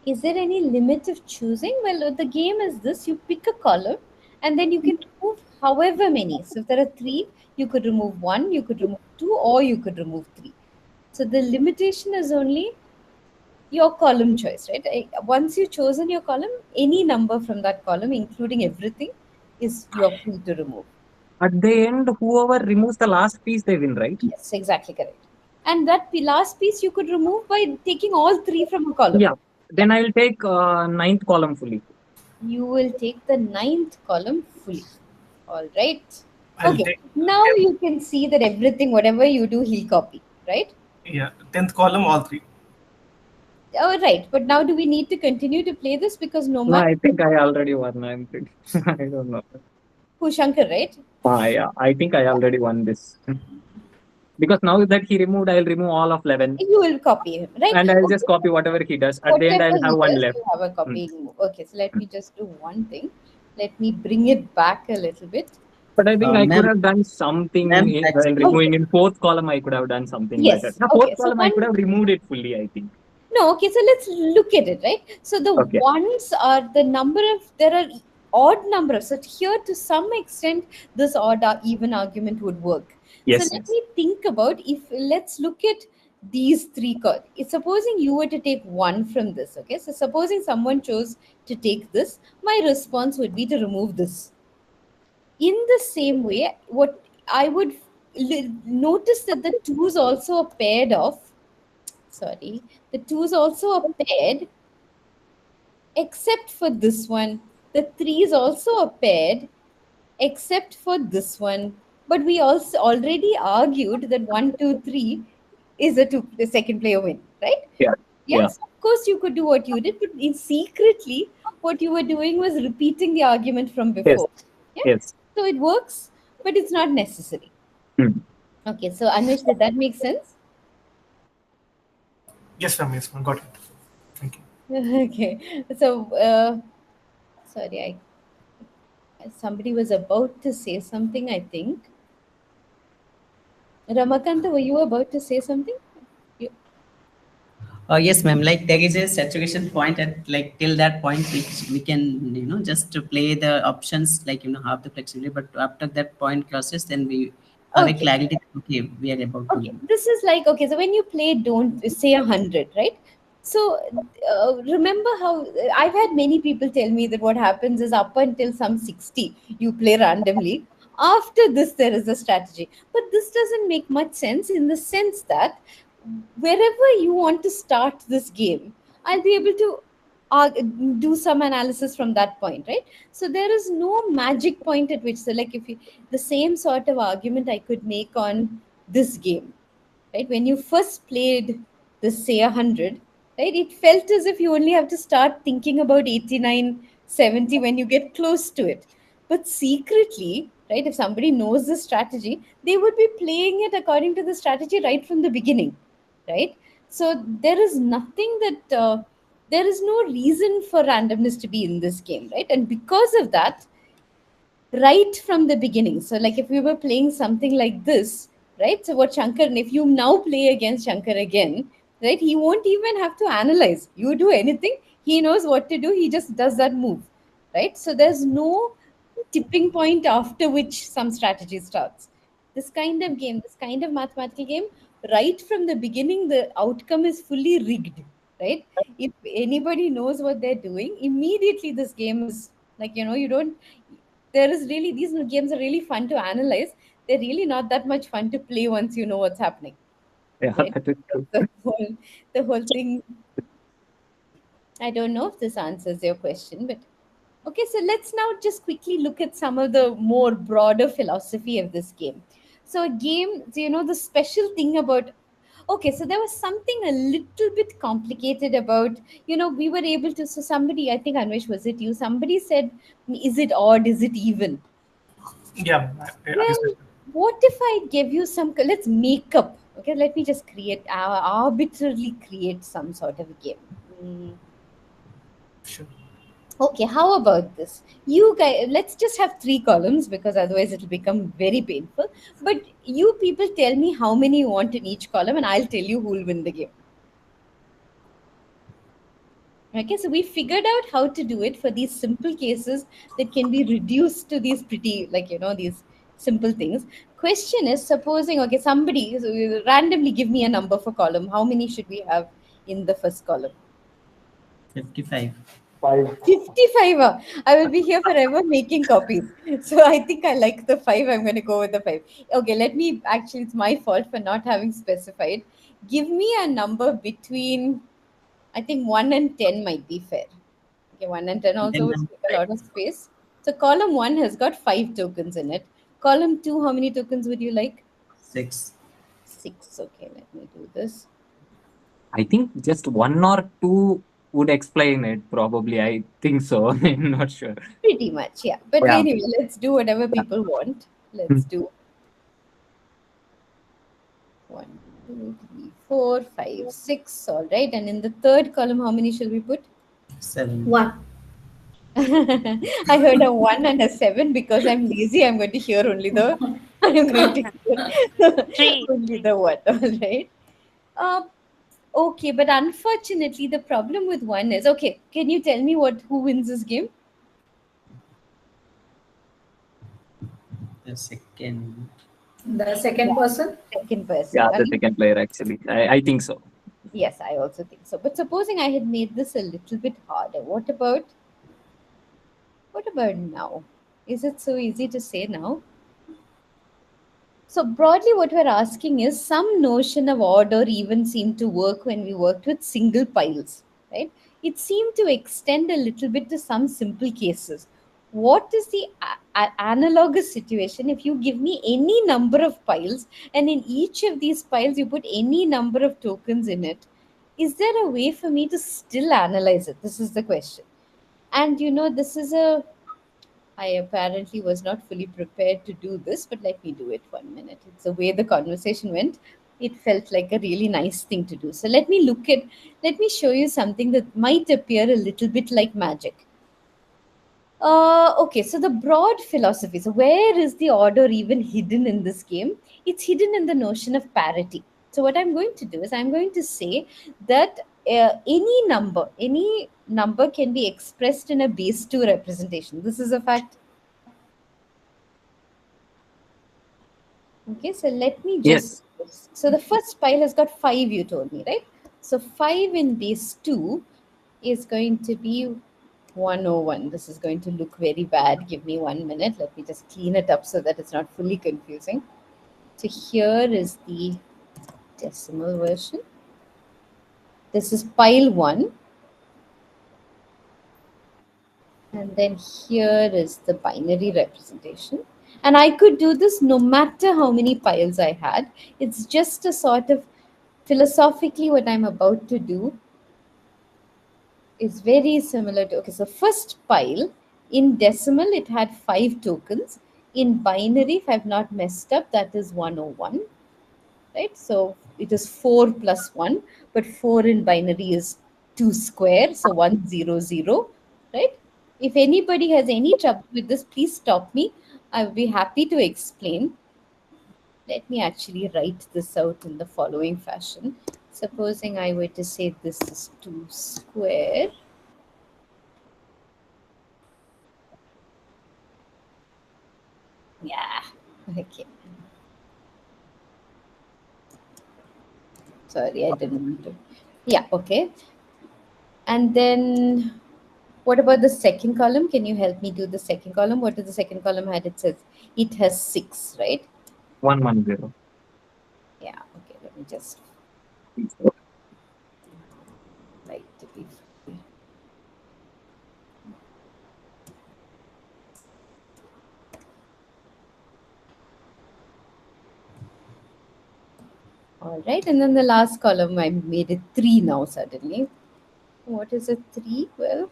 Is there any limit of choosing? Well, the game is this: you pick a column, and then you can remove however many. So if there are three, you could remove one, you could remove two, or you could remove three. So the limitation is only your column choice, right? Once you've chosen your column, any number from that column, including everything, is you're free to remove. at the end, whoever removes the last piece, they win, right? Yes, exactly correct. And that last piece you could remove by taking all three from a column. Yeah. Then I will take ninth column fully. You will take the ninth column fully. All right. I'll Okay. take Now you can see that everything, whatever you do, he'll copy, right? 10th column, all three. All right. But now do we need to continue to play this? Because no No, matter I think I already won. I'm pretty. I don't know. who, Shankar, right? Yeah, I think I already won this. Because now that he removed, I'll remove all of 11. You will copy him, right? And I'll Okay. just copy whatever he does. At the end, Whatever I'll he have one does, left. you have a copying move. Okay, so let me just do one thing. Let me bring it back a little bit. But I think I could Ma'am, have done something ma'am, while actually, removing in fourth column. I could have done something better. Yes. The Okay. fourth So column, I could one. have removed it fully, I think. No. Okay. So let's look at it, right? So the Okay. ones are the number of, there are odd number of, so here to some extent this odd or even argument would work. So Yes. let me think about, if let's look at these three cards. Supposing you were to take one from this, okay? So supposing someone chose to take this, my response would be to remove this. In the same way, what I would notice that the twos also are paired of, sorry, the twos also are paired, except for this one. The threes also are paired, except for this one. But we also already argued that 1, 2, 3 is the second player win, right? Yeah. Yeah. Yes, of course you could do what you did, but secretly what you were doing was repeating the argument from Yes. before. Yeah. Yes. So it works, but it's not necessary. Hmm. Okay, so Anush, did that make sense? Yes, ma'am. Yes, ma'am. Got it. Thank you. Okay, so sorry, somebody was about to say something, I think. Ramakanta, were you about to say something? You, yes, ma'am. Like there is a saturation point at like till that point which we can just to play the options like have the flexibility. But after that point crosses, then we have a okay. clarity. That, okay, we are about Okay, to. this is like, okay, so when you play don't say 100, right? So remember how I've had many people tell me that what happens is up until some 60 you play randomly, after this there is a strategy, but this doesn't make much sense, in the sense that wherever you want to start this game, I'll be able to uh, do some analysis from that point, right? So there is no magic point at which, so like if you, the same sort of argument I could make on this game, right? When you first played this, say 100, right, it felt as if you only have to start thinking about 89, 70 when you get close to it. But secretly, right, if somebody knows the strategy, they would be playing it according to the strategy right from the beginning, right? So there is nothing that there is no reason for randomness to be in this game, right? And because of that, right from the beginning. So, like if we were playing something like this, right? So, what Shankar, and if you now play against Shankar again, right, he won't even have to analyze. You do anything, he knows what to do, he just does that move, right? So, there's no tipping point after which some strategy starts. This kind of game, this kind of mathematical game, right from the beginning, the outcome is fully rigged, right? If anybody knows what they're doing, immediately this game is like, you don't, there is really, these games are really fun to analyze. They're really not that much fun to play once you know what's happening. Yeah, Right? that is true. The whole thing. I don't know if this answers your question, but okay, so let's now just quickly look at some of the more broader philosophy of this game. So a game, the special thing about, Okay, so there was something a little bit complicated about, we were able to, so somebody, I think Anvesh, was it you? Somebody said, is it odd? Is it even? Yeah, I Well, said. what if I give you let's make up, okay? Let me just arbitrarily create some sort of a game. Sure. Okay, how about this? You guys, let's just have 3 columns because otherwise it'll become very painful. But you people tell me how many you want in each column and I'll tell you who will win the game. Okay, so we figured out how to do it for these simple cases that can be reduced to these pretty, these simple things. Question is, supposing, okay, somebody randomly give me a number for column. How many should we have in the first column? 55. 55. I will be here forever making copies. So I think I like the 5. I'm going to go with the 5. Okay, actually, it's my fault for not having specified. Give me a number between, I think 1 and 10 might be fair. Okay, 1 and 10 also would Then take a lot of space. So column 1 has got 5 tokens in it. Column 2, how many tokens would you like? 6. 6. Okay, let me do this. I think just 1 or 2 would explain it. Probably, I think so. I'm not sure. Pretty much, yeah. But Yeah. anyway, let's do whatever Yeah. people want. Let's do 1, 2, 3, 4, 5, 6. All right. And in the third column, how many shall we put? 7. 1. I heard a 1 and a 7 because I'm lazy. I'm going to hear only the. I'm going to hear 3. only the 1. All right. Uh, okay, but unfortunately, the problem with 1 is, okay, can you tell me who wins this game? The second. The second person. Second person. Yeah, the And second player actually. I think so. yes, I also think so. But supposing I had made this a little bit harder, what about now? Is it so easy to say now? So broadly, what we're asking is some notion of odd or even seemed to work when we worked with single piles, right? It seemed to extend a little bit to some simple cases. What is the analogous situation if you give me any number of piles and in each of these piles you put any number of tokens in it? Is there a way for me to still analyze it? This is the question. And this is I apparently was not fully prepared to do this, but let me do it 1 minute. It's the way the conversation went. It felt like a really nice thing to do. So let me show you something that might appear a little bit like magic. Okay, so the broad philosophy. So where is the order even hidden in this game? It's hidden in the notion of parity. So what I'm going to do is I'm going to say that any number can be expressed in a base 2 representation. This is a fact. Okay, so let me Yes. just, so the first pile has got 5, you told me, right? So 5 in base 2 is going to be 101. This is going to look very bad. Give me 1 minute. Let me just clean it up so that it's not fully confusing. So here is the decimal version. This is pile 1. And then here is the binary representation. And I could do this no matter how many piles I had. It's just a sort of philosophically what I'm about to do is very similar to, okay, so first pile in decimal, it had 5 tokens. In binary, if I've not messed up, that is 101, right? So it is 4 plus 1, but 4 in binary is 2 square, so 100, right? If anybody has any trouble with this, please stop me. I'll be happy to explain. Let me actually write this out in the following fashion. Supposing I were to say this is 2 square. Yeah, okay. Sorry, I didn't want to. Yeah, okay. And then what about the second column? Can you help me do the second column? What does the second column had? It says it has 6, right? 110. Yeah, okay. Let me just write to be. All right, and then the last column, I made it 3 now suddenly. What is a 3? Well,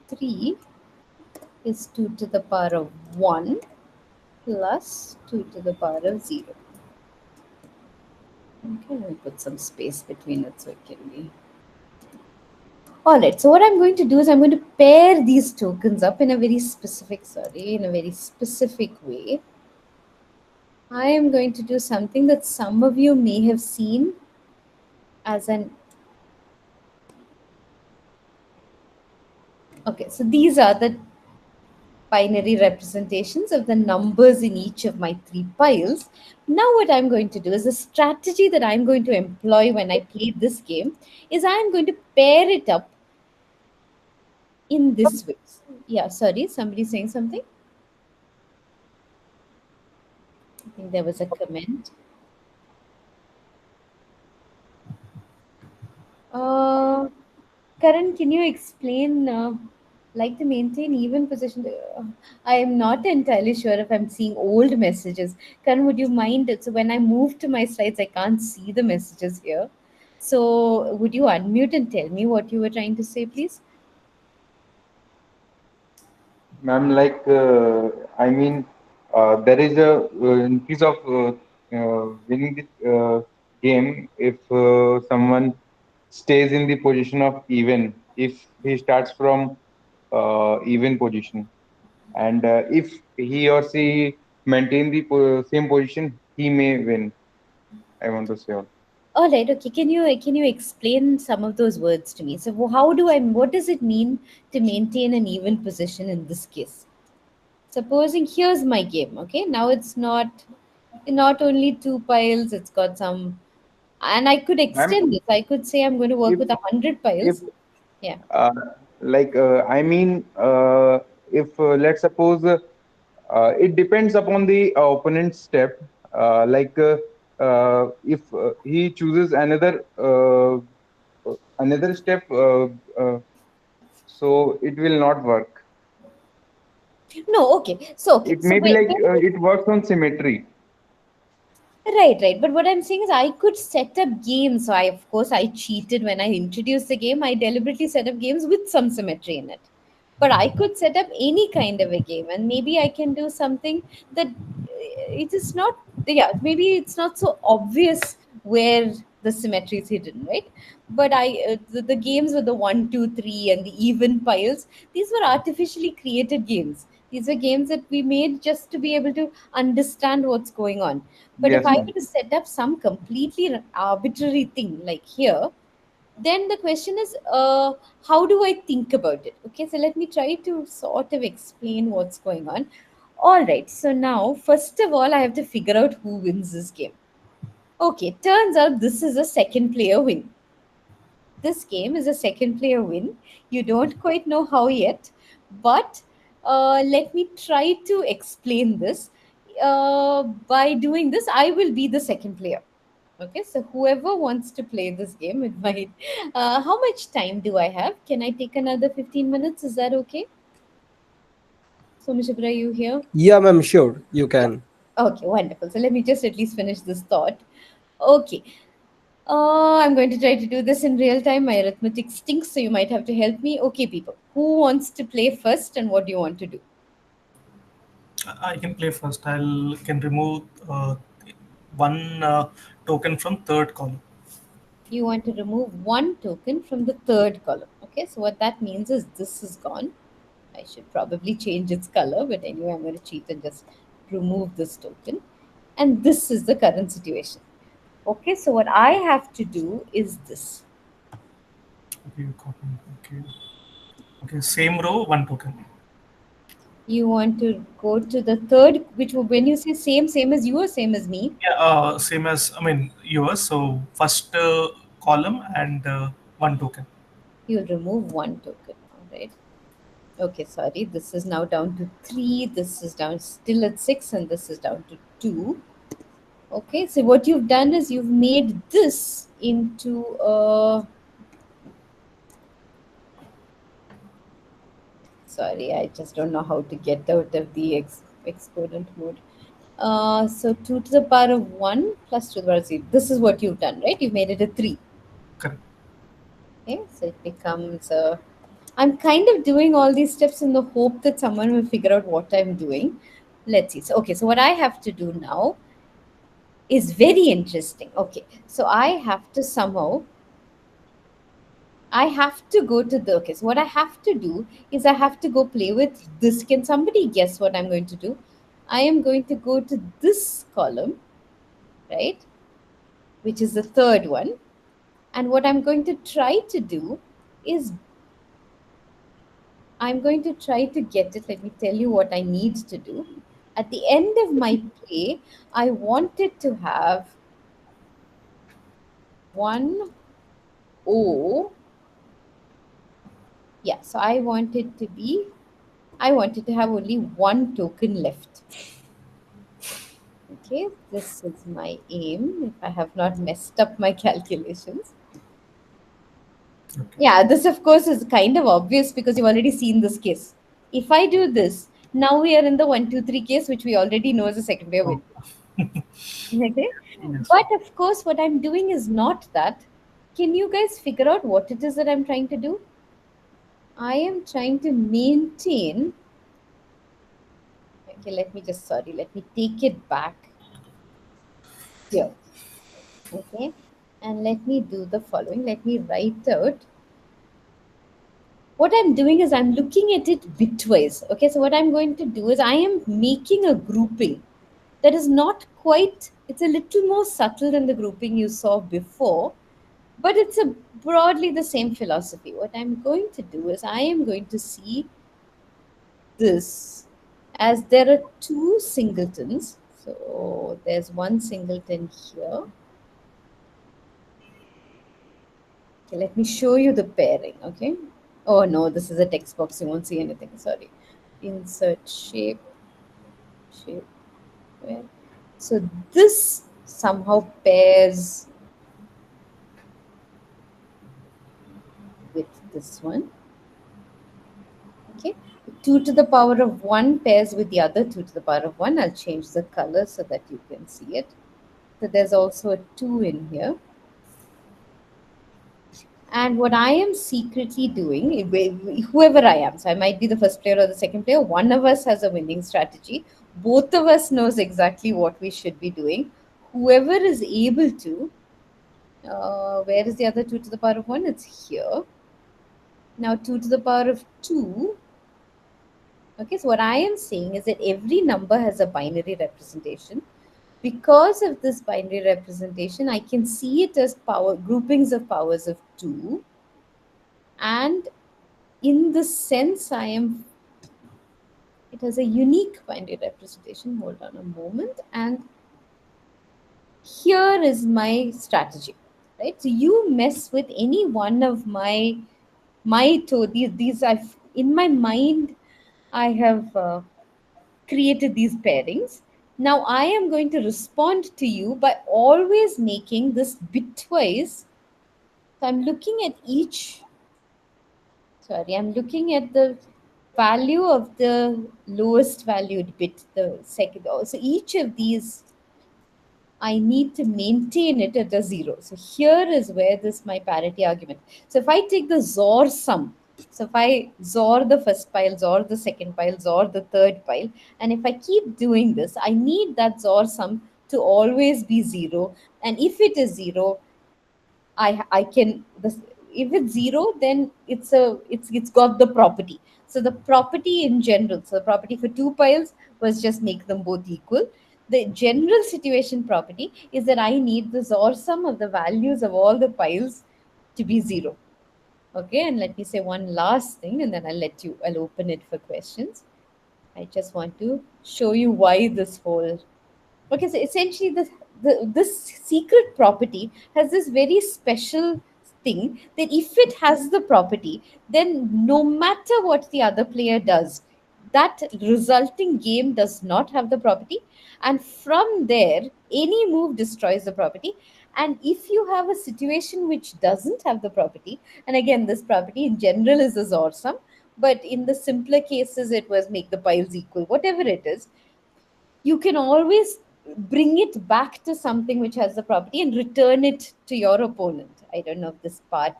3 is 2 to the power of 1 plus 2 to the power of 0. Okay, I'll put some space between it so it can be. All right, so what I'm going to do is I'm going to pair these tokens up in a very specific way. I am going to do something that some of you may have seen as an... Okay, so these are the binary representations of the numbers in each of my 3 piles. Now what I'm going to do is the strategy that I'm going to employ when I play this game is I'm going to pair it up in this way. Yeah, sorry, somebody's saying something? I think there was a comment. Karan, can you explain, like to maintain even position? I am not entirely sure if I'm seeing old messages. Karan, would you mind? So when I move to my slides, I can't see the messages here. So would you unmute and tell me what you were trying to say, please? Ma'am, I mean, there is a increase of winning the game if someone stays in the position of even, if he starts from even position, and if he or she maintain the same position, he may win. I want to say. All right. Okay. Can you explain some of those words to me? So how do I? What does it mean to maintain an even position in this case? Supposing here's my game. Okay. Now it's not only 2 piles. It's got some, and I could Ma'am, extend this. I could say I'm going to work if with 100 if piles. Yeah. I mean, if let's suppose it depends upon the opponent's step. If he chooses another step, so it will not work. No. Okay. So okay. It So may be wait. like it works on symmetry. Right. But what I'm saying is I could set up games. So of course, I cheated when I introduced the game. I deliberately set up games with some symmetry in it. But I could set up any kind of a game, and maybe I can do something that it is not, yeah, maybe it's not so obvious where the symmetry is hidden, right? But the games with the 1, 2, 3 and the even piles, these were artificially created games. These were games that we made just to be able to understand what's going on. But if Yes, I ma'am. were to set up some completely arbitrary thing like here, then the question is, how do I think about it? Okay, so let me try to sort of explain what's going on. All right, so now first of all I have to figure out who wins this game. Okay, turns out this is a second player win. This game is a second player win. You don't quite know how yet, but let me try to explain this. By doing this, I will be the second player. Okay, so whoever wants to play this game, it might. How much time do I have? Can I take another 15 minutes? Is that okay? So, Mishapra, you here? Yeah, ma'am, sure, you Yeah. can. Okay, wonderful. So, let me just at least finish this thought. Okay. I'm going to try to do this in real time. My arithmetic stinks, so you might have to help me. Okay, people. Who wants to play first and what do you want to do? I can play first. I'll can remove one token from third column. You want to remove one token from the third column. Okay, so what that means is this is gone. I should probably change its color, but anyway, I'm going to cheat and just remove this token. And this is the current situation. Okay, so what I have to do is this. Okay, copy. Okay. Okay, same row, one token. You want to go to the third, which when you say same as you or same as me? Yeah, same as yours. So first column and one token. You'll remove one token. All right. Okay, sorry. This is now down to 3. This is down still at 6, and this is down to 2. Okay, so what you've done is you've made this into a... Sorry, I just don't know how to get out of the exponent mode. So 2 to the power of 1 plus 2 to the power of 0. This is what you've done, right? You've made it a 3. Correct. Okay, so it becomes I'm kind of doing all these steps in the hope that someone will figure out what I'm doing. Let's see. So, okay, so what I have to do now is very interesting. Okay, so I have to somehow, I have to go to the, okay, so what I have to do is I have to go play with this. Can somebody guess what I'm going to do? I am going to go to this column, right, which is the third one. And what I'm going to try to do is I'm going to try to get it. Let me tell you what I need to do. At the end of my play, I want it to have 1 O. Yeah, so I want it to have only 1 token left. Okay, this is my aim, if I have not messed up my calculations. Okay. Yeah, this of course is kind of obvious because you've already seen this case. If I do this, now we are in the 1, 2, 3 case, which we already know is a second way of Oh. Okay. Yes. But of course, what I'm doing is not that. Can you guys figure out what it is that I'm trying to do? I am trying to maintain. Okay, let me take it back here. Okay. And let me do the following. Let me write out. What I'm doing is I'm looking at it bitwise. Okay. So what I'm going to do is I am making a grouping that is not quite, it's a little more subtle than the grouping you saw before. But it's broadly the same philosophy. What I'm going to do is I am going to see this as there are 2 singletons. So there's 1 singleton here. Okay, let me show you the pairing. Okay. Oh no, this is a text box. You won't see anything. Sorry. Insert shape. Where? So this somehow pairs with this one. Okay, 2 to the power of 1 pairs with the other 2 to the power of 1. I'll change the color so that you can see it. So there's also a 2 in here. And what I am secretly doing, whoever I am, so I might be the first player or the second player, one of us has a winning strategy. Both of us knows exactly what we should be doing. Whoever is able to, where is the other 2 to the power of 1? It's here. Now 2 to the power of 2. Okay, so what I am saying is that every number has a binary representation. Because of this binary representation, I can see it as groupings of powers of 2. And in this sense, it has a unique binary representation. Hold on a moment. And here is my strategy, right? So you mess with any one of these I've, in my mind, I have created these pairings. Now I am going to respond to you by always making this bitwise. So I'm looking at I'm looking at the value of the lowest valued bit, the second. So each of these, I need to maintain it at a 0. So here is where my parity argument. So if I take the XOR sum, so if I XOR the first pile, XOR the second pile, XOR the third pile, and if I keep doing this, I need that XOR sum to always be 0. And if it is 0, if it's 0, then it's got the property. So the property in general, so the property for 2 piles was just make them both equal. The general situation property is that I need the XOR sum of the values of all the piles to be 0. Okay, and let me say one last thing, and then I'll open it for questions. I just want to show you why this whole. Okay, so essentially this secret property has this very special thing that if it has the property, then no matter what the other player does, that resulting game does not have the property. And from there, any move destroys the property. And if you have a situation which doesn't have the property, and again, this property in general is a XOR sum, but in the simpler cases, it was make the piles equal, whatever it is. you can always bring it back to something which has the property and return it to your opponent. I don't know if this part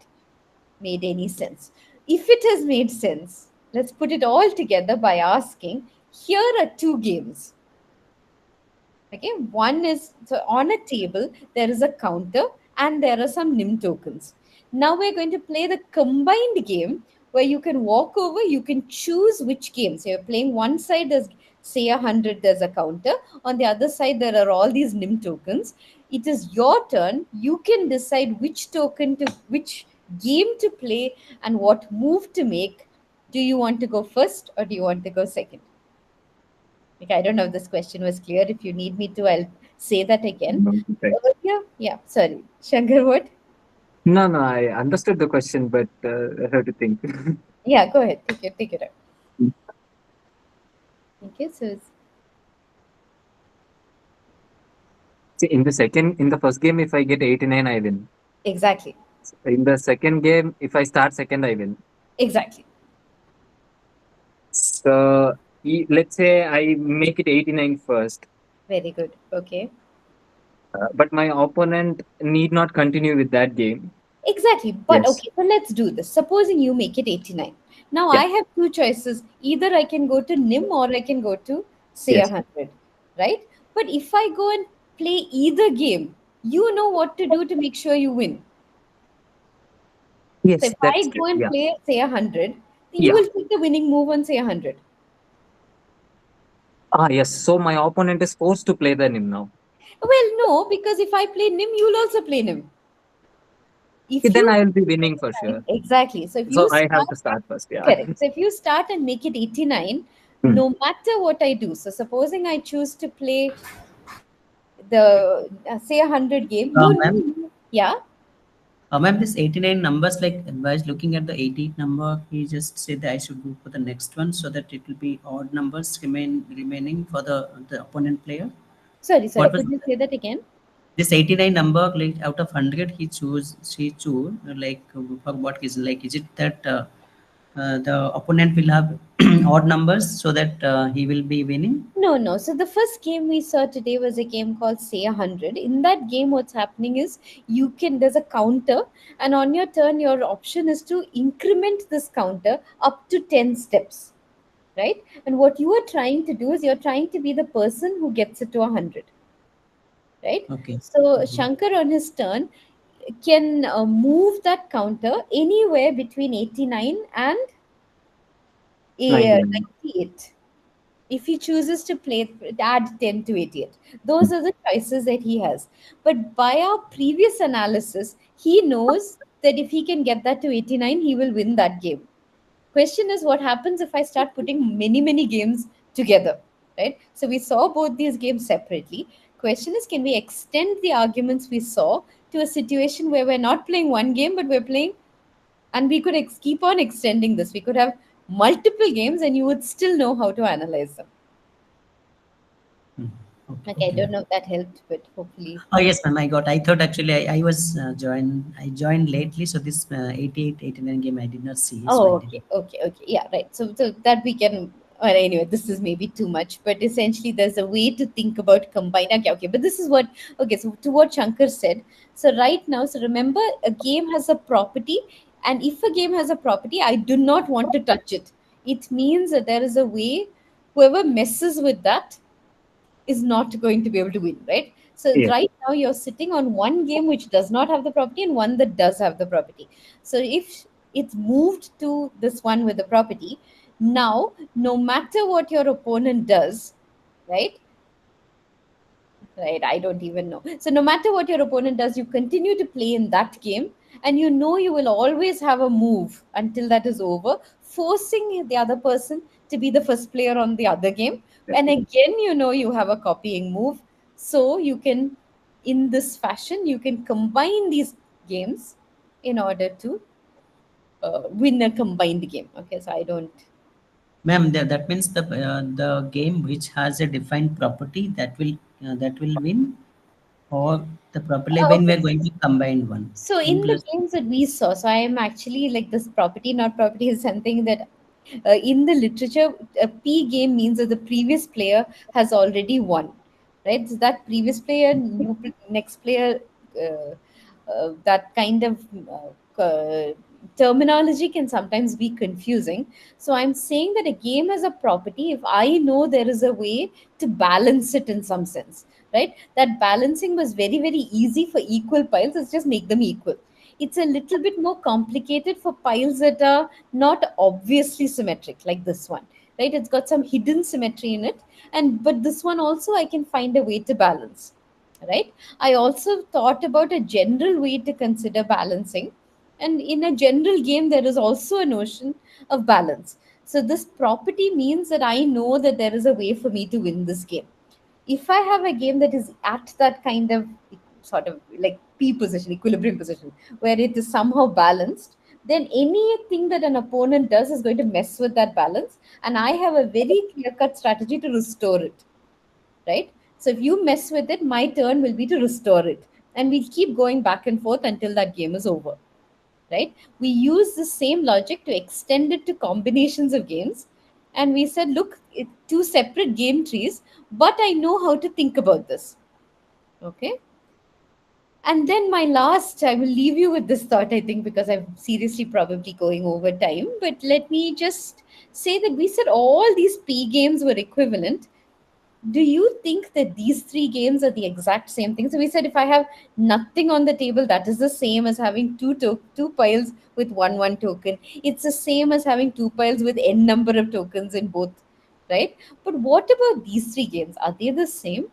made any sense. If it has made sense, let's put it all together by asking, here are two games. Okay, one is, so on a table, there is a counter and there are some nim tokens. Now we're going to play the combined game where you can walk over, you can choose which game. So you're playing one side, there's say 100, there's a counter. On the other side, there are all these nim tokens. It is your turn. You can decide which token to, which game to play and what move to make. Do you want to go first or do you want to go second? Like, I don't know if this question was clear. If you need me to, I'll say that again. Yeah. Sorry, Shankar, what? No, I understood the question, but I have to think. Yeah, go ahead. Take it out. Okay, so see, in the first game, if I get 89, I win. Exactly. In the second game, if I start second, I win. Exactly. So let's say I make it 89 first. Very good. Okay. But my opponent need not continue with that game. Exactly. But Yes. okay, so let's do this. Supposing you make it 89. Now Yeah. I have two choices. Either I can go to NIM or I can go to say Yes. 100. Right? But if I go and play either game, you know what to do to make sure you win. Yes, so if that's I true. go and Yeah. play say 100, you Yeah. will take the winning move on say 100. Yes. So my opponent is forced to play the NIM now. Well, no, because if I play NIM, you'll also play NIM. If Then you I will be winning for sure. exactly. So if So you I start, have to start first. Yeah. correct. So if you start and make it 89, no matter what I do. So supposing I choose to play the say 100 game, Ma'am? Yeah. Ma'am, this 89 numbers, like by looking at the 88 number, he just said that I should go for the next one so that it will be odd numbers remaining for the opponent player. Sorry. What was Could you say that again? this 89 number? Like out of 100, she choose like for what reason? Like, is it that the opponent will have odd numbers so that he will be winning? No. So the first game we saw today was a game called Say 100. In that game, what's happening is there's a counter, and on your turn, your option is to increment this counter up to 10 steps, right? And what you are trying to do is you're trying to be the person who gets it to 100, right? Okay. So Shankar on his turn can move that counter anywhere between 89 and 98. If he chooses to add 10 to 88, those are the choices that he has. But by our previous analysis, he knows that if he can get that to 89, he will win that game. Question is, what happens if I start putting many games together, right? So we saw both these games separately. Question is, can we extend the arguments we saw to a situation where we're not playing one game, but we're playing, and we could keep on extending this. We could have multiple games and you would still know how to analyze them. Okay, I don't know if that helped, but hopefully. Oh yes, ma'am, I got. I thought actually I was I joined lately, so this 88, 89 game I did not see. Oh, so okay. Yeah, right. So that we can. Well, anyway, this is maybe too much, but essentially there's a way to think about combine. Okay. But this is what. Okay, so to what Shankar said. So right now, so remember, a game has a property, and if a game has a property, I do not want to touch it. It means that there is a way. Whoever messes with that is not going to be able to win, right? So right now you're sitting on one game which does not have the property and one that does have the property. So if it's moved to this one with the property, now no matter what your opponent does, right? Right, I don't even know. So no matter what your opponent does, you continue to play in that game, and you know you will always have a move until that is over, forcing the other person to be the first player on the other game. And again, you know you have a copying move. So you can, in this fashion, you can combine these games in order to win a combined game. Okay, so I don't. Ma'am, that means the game which has a defined property that will win, or the property when we are going to combine one. So in the games that we saw, so I am actually like this property, not property is something that In the literature, a P game means that the previous player has already won, right? So that previous player, next player, that kind of terminology can sometimes be confusing. So I'm saying that a game as a property, if I know there is a way to balance it in some sense, right? That balancing was very, very easy for equal piles. Let's just make them equal. It's a little bit more complicated for piles that are not obviously symmetric, like this one, right? It's got some hidden symmetry in it, and but this one also I can find a way to balance, right? I also thought about a general way to consider balancing, and in a general game there is also a notion of balance. So this property means that I know that there is a way for me to win this game. If I have a game that is at that kind of sort of like P position, equilibrium position, where it is somehow balanced, then anything that an opponent does is going to mess with that balance. And I have a very clear cut strategy to restore it, right? So if you mess with it, my turn will be to restore it. And we keep going back and forth until that game is over, right? We use the same logic to extend it to combinations of games. And we said, look, two separate game trees, but I know how to think about this. Okay. And then my last, I will leave you with this thought, I think, because I'm seriously probably going over time. But let me just say that we said all these P games were equivalent. Do you think that these three games are the exact same thing? So we said if I have nothing on the table, that is the same as having two piles with one token. It's the same as having two piles with n number of tokens in both, right? But what about these three games? Are they the same?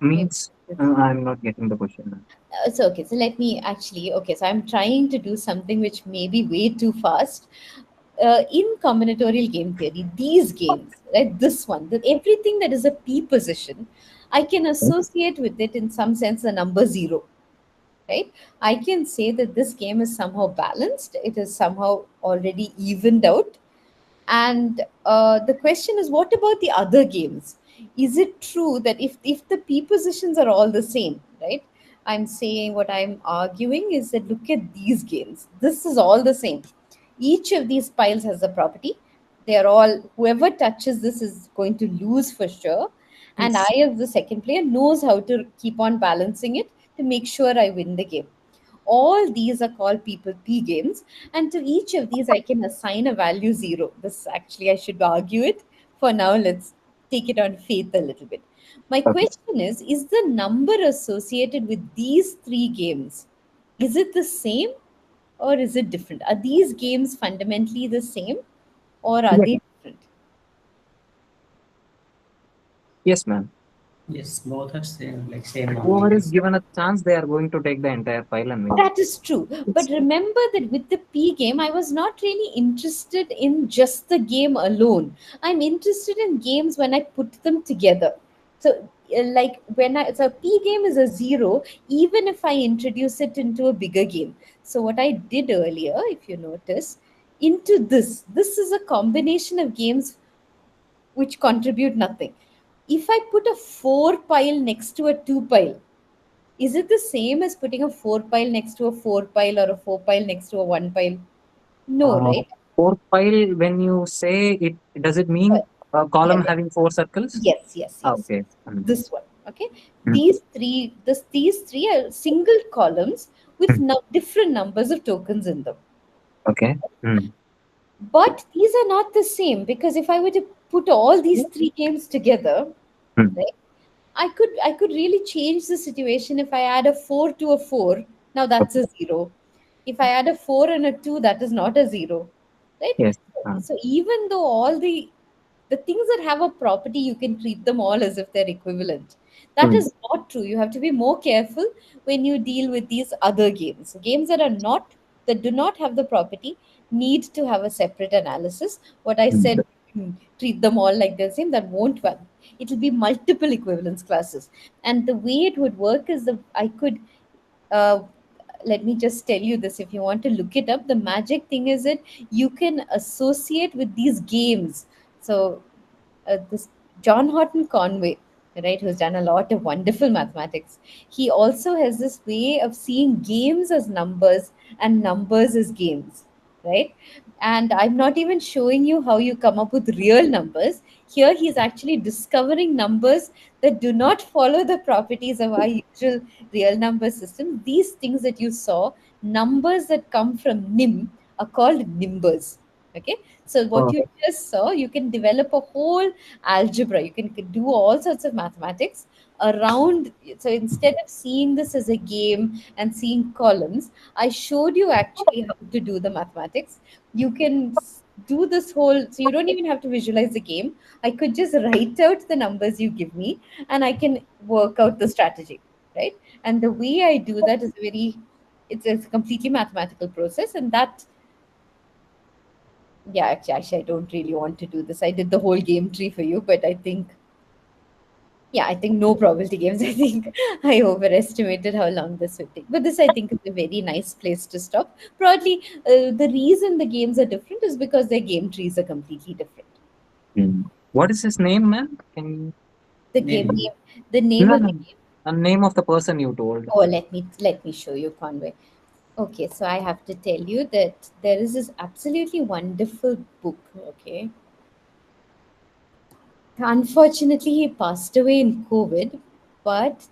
Means I'm not getting the question. So okay, so let me actually, okay, so I'm trying to do something which may be way too fast. In combinatorial game theory, these games, right, this one, that everything that is a P position, I can associate with it in some sense the number zero, right? I can say that this game is somehow balanced, it is somehow already evened out. And the question is, what about the other games? Is it true that if the P positions are all the same, right? I'm saying what I'm arguing is that look at these games. This is all the same. Each of these piles has a property. They are all, whoever touches this is going to lose for sure. And I, as the second player, knows how to keep on balancing it to make sure I win the game. All these are called people P games, and to each of these I can assign a value zero. This actually I should argue it. For now, let's take it on faith a little bit. My Okay. question is the number associated with these three games, is it the same or is it different? Are these games fundamentally the same or are Yes, they different? yes, ma'am. Yes, both are same, like same Whoever only. is given a chance, they are going to take the entire file and win. That is true. But remember that with the P game, I was not really interested in just the game alone. I'm interested in games when I put them together. So, like when so P game is a zero, even if I introduce it into a bigger game. So, what I did earlier, if you notice, into this is a combination of games which contribute nothing. If I put a four pile next to a two pile, is it the same as putting a four pile next to a four pile or a four pile next to a one pile? No, Uh, right? Fourth pile, when you say it, does it Uh, mean a yeah, column yeah. having four circles? Yes, yes, Ah, yes. okay. This one. Okay. Mm. These three are single columns with Mm. different numbers of tokens in them. Okay. Mm. But these are not the same because if I were to put all these three games together, Mm. right, I could really change the situation if I add a four to a four. Now that's Okay. a zero. If I add a four and a two, that is not a zero, right? Yes. So even though all the things that have a property, you can treat them all as if they're equivalent. That Mm. is not true. You have to be more careful when you deal with these other games. Games that do not have the property need to have a separate analysis. What I Mm. said, treat them all like the same, that won't work. It will be multiple equivalence classes. And the way it would work is that I could uh, let me just tell you this if you want to look it up. The magic thing is that you can associate with these games. So this John Horton Conway, right, who's done a lot of wonderful mathematics. He also has this way of seeing games as numbers and numbers as games, right? And I'm not even showing you how you come up with real numbers. Here, he's actually discovering numbers that do not follow the properties of our usual real number system. These things that you saw, numbers that come from nim, are called nimbers. Okay, so what you just saw, you can develop a whole algebra. You can do all sorts of mathematics around. So instead of seeing this as a game and seeing columns, I showed you actually how to do the mathematics. You can do this whole, so you don't even have to visualize the game. I could just write out the numbers you give me and I can work out the strategy, right? And the way I do that is it's a completely mathematical process. And that, yeah, actually, I don't really want to do this. I did the whole game tree for you, but I think, yeah, I think no probability games. I think I overestimated how long this would take. But this, I think, is a very nice place to stop. Broadly, the reason the games are different is because their game trees are completely different. What is his name, man? Can you... The Name. the name No, of no, the game. the name of the person you told. Oh, let me show you, Conway. Okay, so I have to tell you that there is this absolutely wonderful book. Okay, unfortunately, he passed away in COVID, but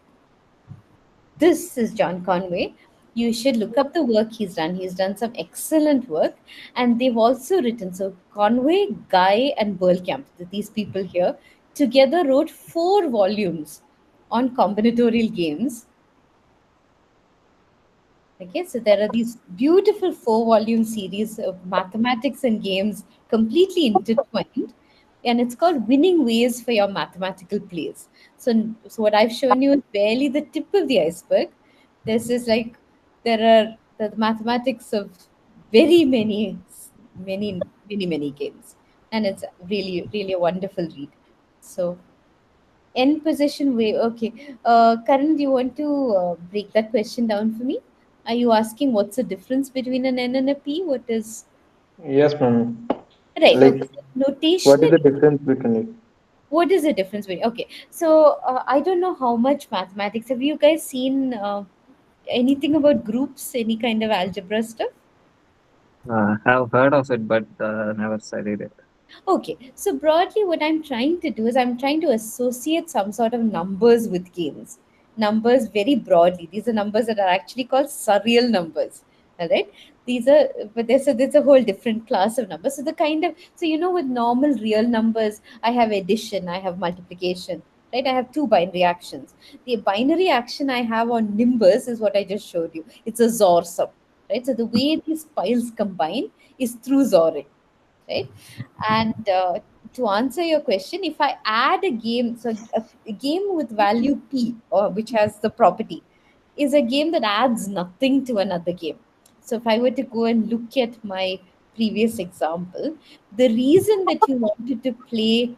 this is John Conway. You should look up the work he's done. He's done some excellent work, and they've also written. So Conway, Guy, and Burlkamp, these people here, together wrote 4 volumes on combinatorial games. Okay, so there are these beautiful 4 volume series of mathematics and games completely intertwined, and it's called Winning Ways for Your Mathematical Plays. So what I've shown you is barely the tip of the iceberg. This is like there are the mathematics of very many games, and it's really really a wonderful read. So N position way. Okay. Karan, do you want to break that question down for me? Are you asking what's the difference between an N and a P? What is Yes, ma'am. right? Like, Okay. what is the Notationally, difference between it? what is the difference between? Okay. So I don't know how much mathematics. Have you guys seen anything about groups? Any kind of algebra stuff? Have heard of it, but never studied it. Okay, so broadly, what I'm trying to do is I'm trying to associate some sort of numbers with games. Numbers very broadly. These are numbers that are actually called surreal numbers. All right. These are, but there's a whole different class of numbers. So the kind of, so with normal real numbers, I have addition, I have multiplication, right? I have 2 binary actions. The binary action I have on Nimbus is what I just showed you. It's a XOR sum, right? So the way these piles combine is through XORing, right? And to answer your question, if I add a game, so a game with value p, or which has the property, is a game that adds nothing to another game. So if I were to go and look at my previous example, the reason that you wanted to play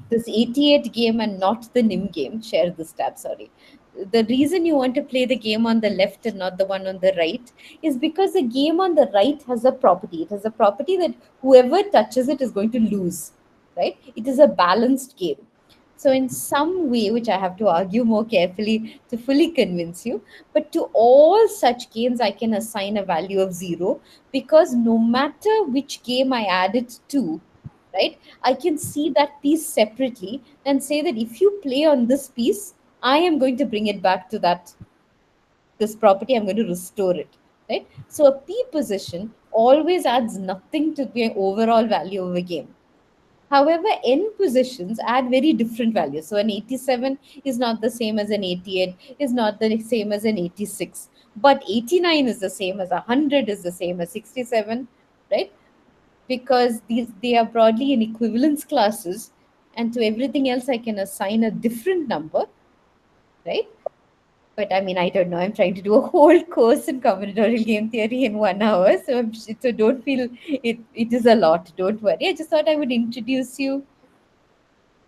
this 88 game and not the nim game, share this tab, sorry, the reason you want to play the game on the left and not the one on the right is because the game on the right has a property. It has a property that whoever touches it is going to lose, right? It is a balanced game. So in some way, which I have to argue more carefully to fully convince you, but to all such games I can assign a value of 0, because no matter which game I add it to, right, I can see that piece separately and say that if you play on this piece, I am going to bring it back to this property. I'm going to restore it, right? So a p position always adds nothing to the overall value of a game. However, n positions add very different values. So an 87 is not the same as an 88, is not the same as an 86, but 89 is the same as 100, is the same as 67, right? Because they are broadly in equivalence classes, and to everything else I can assign a different number, right? But I mean, I don't know, I'm trying to do a whole course in combinatorial game theory in 1 hour, so so don't feel it is a lot, don't worry. I just thought I would introduce you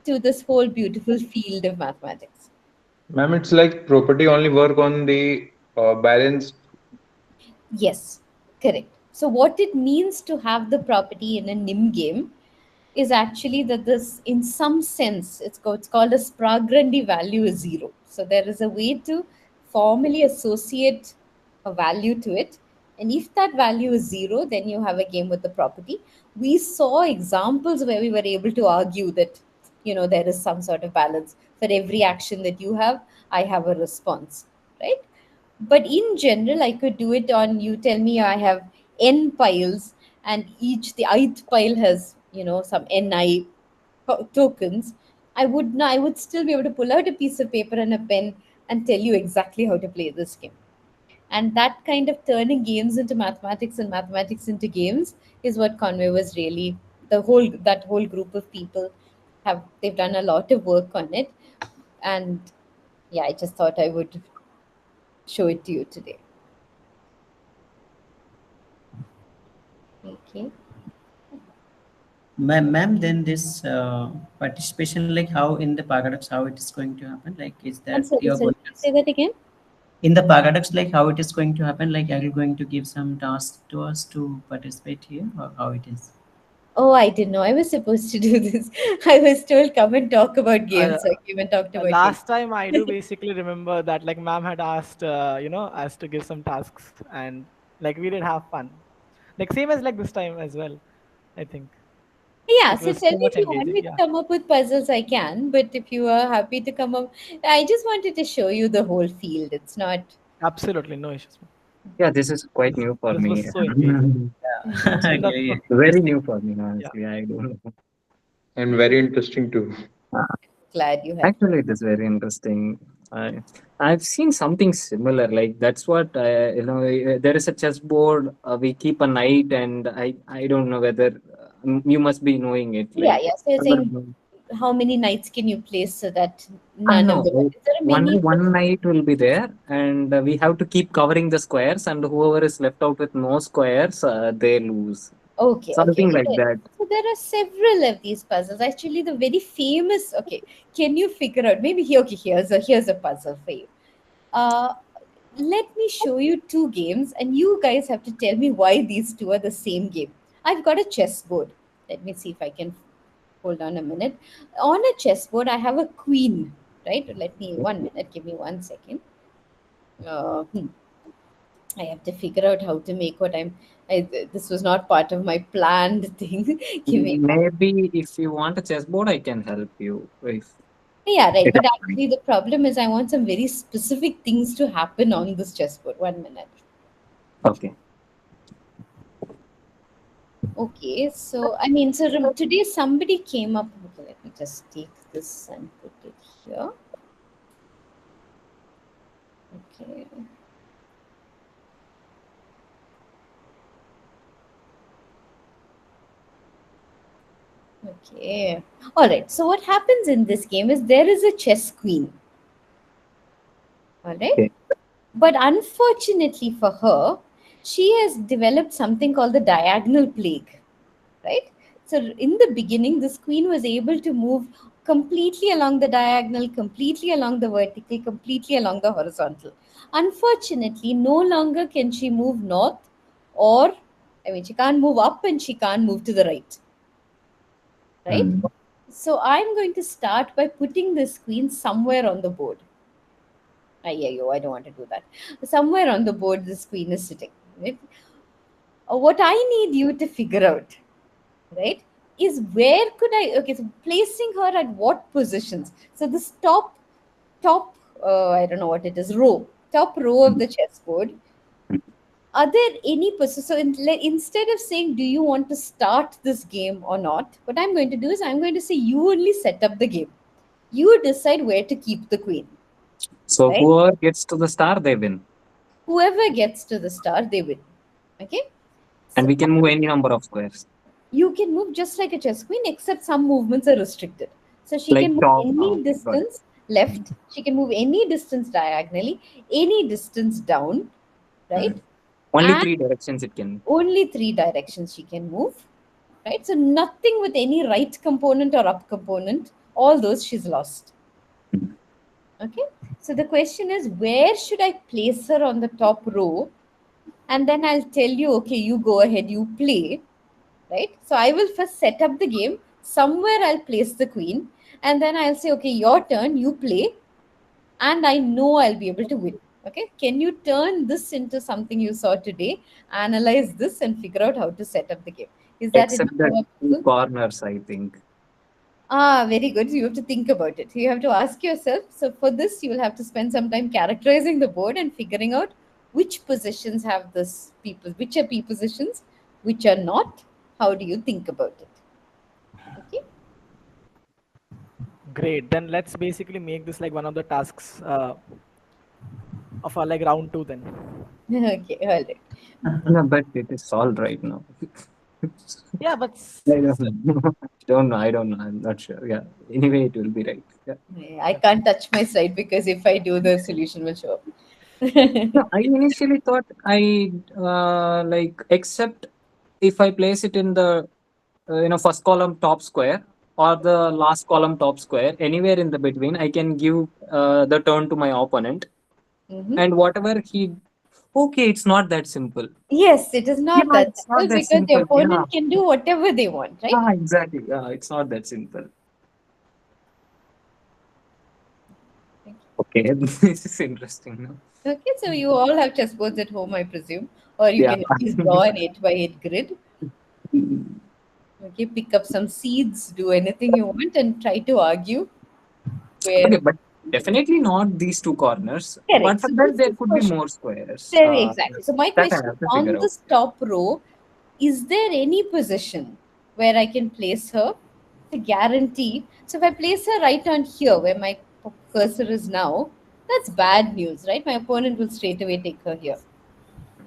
to this whole beautiful field of mathematics. Ma'am, it's like property only work on the balance. Yes, correct. So what it means to have the property in a nim game is actually that this, in some sense, it's called a Sprague-Grundy value is 0. So there is a way to formally associate a value to it. And if that value is 0, then you have a game with the property. We saw examples where we were able to argue that, there is some sort of balance. For every action that you have, I have a response, right? But in general, I could do it on, you tell me I have n piles, and the ith pile has, some ni tokens. I would still be able to pull out a piece of paper and a pen and tell you exactly how to play this game. And that kind of turning games into mathematics and mathematics into games is what Conway was really, that whole group of people they've done a lot of work on it. And yeah, I just thought I would show it to you today. Okay. Ma'am, then this participation, like how in the paradox, how it is going to happen? Like, is that I'm sorry, you're going to say that again? in the paradox, like how it is going to happen? Like, are you going to give some task to us to participate here, or how it is? Oh, I didn't know I was supposed to do this. I was told come and talk about games. So I came and talked about Last games. time I do basically remember that like ma'am had asked, us to give some tasks, and like we did have fun. Like same as like this time as well, I think. Yeah, It so was tell so me if much you want engaging. me to Yeah, come up with puzzles, I can. But if you are happy to come up, I just wanted to show you the whole field. It's not. absolutely no issues. Yeah, this is quite new for This me. was so engaging. Yeah. That's Okay. Very new for me, yeah. honestly. I don't know. And very interesting too. Glad you had. Actually, it is very interesting. I've seen something similar. Like that's what there is a chessboard. We keep a knight, and I don't know whether you must be knowing it. Yeah, Like yeah. So you're saying how many knights can you place so that I none of know the. Is there a many? one knight will be there, and we have to keep covering the squares, and whoever is left out with no squares, they lose. Okay, okay. Something like that. So there are several of these puzzles. Actually, the very famous. Okay, can you figure out? Maybe here. Okay, here's a puzzle for you. Let me show you two games, and you guys have to tell me why these two are the same game. I've got a chessboard. Let me see if I can hold on a minute. On a chessboard, I have a queen. Right? Let me 1 minute. Give me 1 second. I have to figure out how to make what this was not part of my planned thing. Give me. Maybe if you want a chessboard, I can help you. Yeah, right. It But is actually, the problem is I want some very specific things to happen on this chessboard. 1 minute. okay. Okay, so today somebody came up. Okay, let me just take this and put it here. Okay. Okay. All right. So what happens in this game is there is a chess queen. All right. Okay. But unfortunately for her, she has developed something called the diagonal plague. Right. So in the beginning, this queen was able to move completely along the diagonal, completely along the vertical, completely along the horizontal. Unfortunately, no longer can she move north, or she can't move up and she can't move to the right. Right? So I'm going to start by putting this queen somewhere on the board. I don't want to do that. Somewhere on the board, this queen is sitting. Right? What I need you to figure out, right, is where could so placing her at what positions? So this top, I don't know what it is, top row of the chessboard. Are there any positions? So instead of saying, do you want to start this game or not? What I'm going to do is I'm going to say, you only set up the game. You decide where to keep the queen. So right? whoever gets to the star, they win. Whoever gets to the star, they win. Okay. And So we can move any number of squares. you can move just like a chess queen, except some movements are restricted. So she Like can move top. any distance left. She can move any distance diagonally, any distance down, right? Only And 3 directions it can. only 3 directions she can move, right? So nothing with any right component or up component. All those she's lost. Okay. So the question is, where should I place her on the top row? And then I'll tell you, okay, you go ahead, you play. Right? So I will first set up the game somewhere I'll place the queen, and then I'll say, okay, your turn, you play, and I know I'll be able to win. Okay, can you turn this into something you saw today, analyze this, and figure out how to set up the game? Is that enough Except that of a two puzzle? corners, I think. Ah, very good. So you have to think about it. You have to ask yourself. So for this, you will have to spend some time characterizing the board and figuring out which positions have this people, which are P positions, which are not. How do you think about it? Okay. Great. Then let's basically make this like one of the tasks of our like round 2 then. Okay. All right. No, but it is solved right now. Yeah, but I don't know. Don't know. I don't know. I'm not sure. Yeah. Anyway, it will be right. Yeah. I can't touch my slide because if I do, the solution will show up. No, I initially thought I like except if I place it in the first column top square or the last column top square, anywhere in the between, I can give the turn to my opponent, Mhm. and whatever he. Okay, it's not that simple. Yes, it is Yeah, not that it's not simple that because the simple. Yeah. opponent can do whatever they want, right? Ah, exactly. Yeah, it's not that simple. Okay, this is interesting now. Okay, so you all have chessboards at home, I presume, or you Yeah. can at least draw an 8 by 8 grid. Okay, pick up some seeds, do anything you want, and try to argue where. Okay, but definitely not these two corners. Correct. But So then this there is could for be sure. more squares. Very exactly. So my That I question have to on figure out. this top row, is there any position where I can place her to guarantee? So if I place her right on here where my cursor is now, that's bad news, right? My opponent will straight away take her here.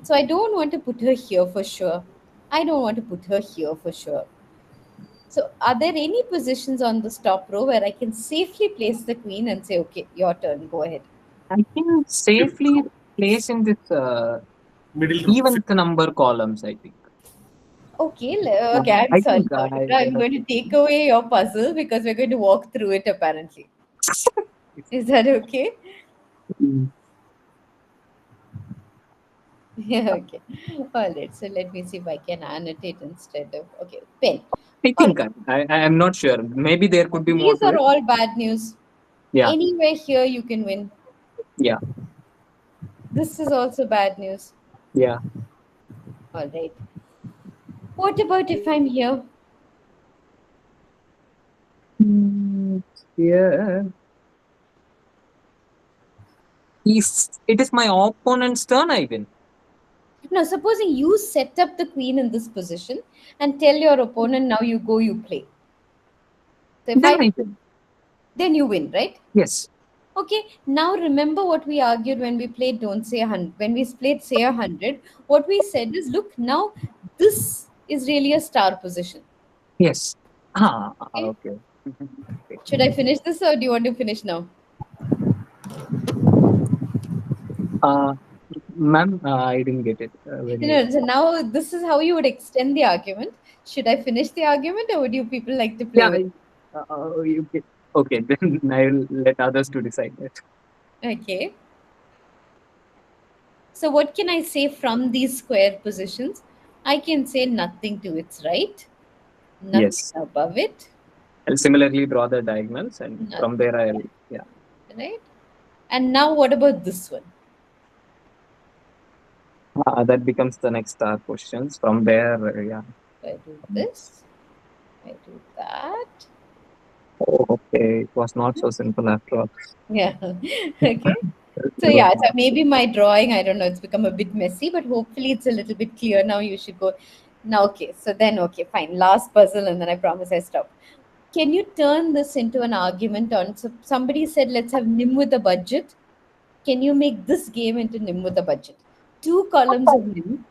So I don't want to put her here for sure. I don't want to put her here for sure. So are there any positions on this top row where I can safely place the queen and say, okay, your turn, go ahead? I can safely place in this Middle row. even number columns, I think. Okay, okay, I'm I sorry. think I'm going to take away your puzzle because we're going to walk through it apparently. Is that okay? Mm. Yeah, okay. All right. So let me see if I can annotate instead of, okay, pen. I All think right. I am not sure. Maybe there could be more These to are it. all bad news. Yeah, Anywhere here you can win. yeah, This is also bad news. yeah. All right. What about if I'm here? Yeah. If it is my opponent's turn, I win. Now, supposing you set up the queen in this position and tell your opponent, now you go, you play. So if Then I, I win. then you win, right? Yes. Okay, now remember what we argued when we played Don't Say 100. When we played Say 100, what we said is, look, now this is really a star position. Yes. Ah, Okay, okay. Okay. should I finish this or do you want to finish now? Uh, Ma'am, I didn't get it. When you. So now this is how you would extend the argument. Should I finish the argument or would you people like to play Yeah, with? you get. Okay, then I'll let others to decide that. Okay. So what can I say from these square positions? I can say nothing to its right, nothing Yes. above it, I'll similarly draw the diagonals, and from nothing, there I'll. Yeah. right? And now what about this one? That becomes the next questions. From there, yeah. I do this, I do that. Oh, okay. It was not so simple after all. Yeah. Okay. So yeah, so maybe my drawing, I don't know, it's become a bit messy, but hopefully it's a little bit clear now. You should go now. Okay. So then, okay, fine. Last puzzle, and then I promise I stop. Can you turn this into an argument on? So somebody said, let's have Nim with a budget. Can you make this game into Nim with a budget? 2 columns of Nim,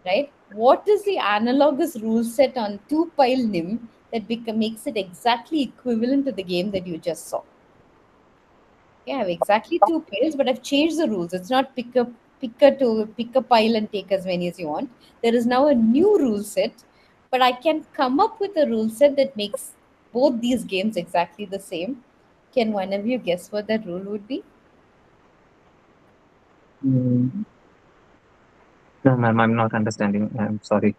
right? What is the analogous rule set on 2 pile Nim that makes it exactly equivalent to the game that you just saw? Okay, I have exactly 2 piles, but I've changed the rules. It's not pick a pile and take as many as you want. There is now a new rule set, but I can come up with a rule set that makes both these games exactly the same. Can one of you guess what that rule would be? Mm. No, ma'am, I'm not understanding. I'm sorry.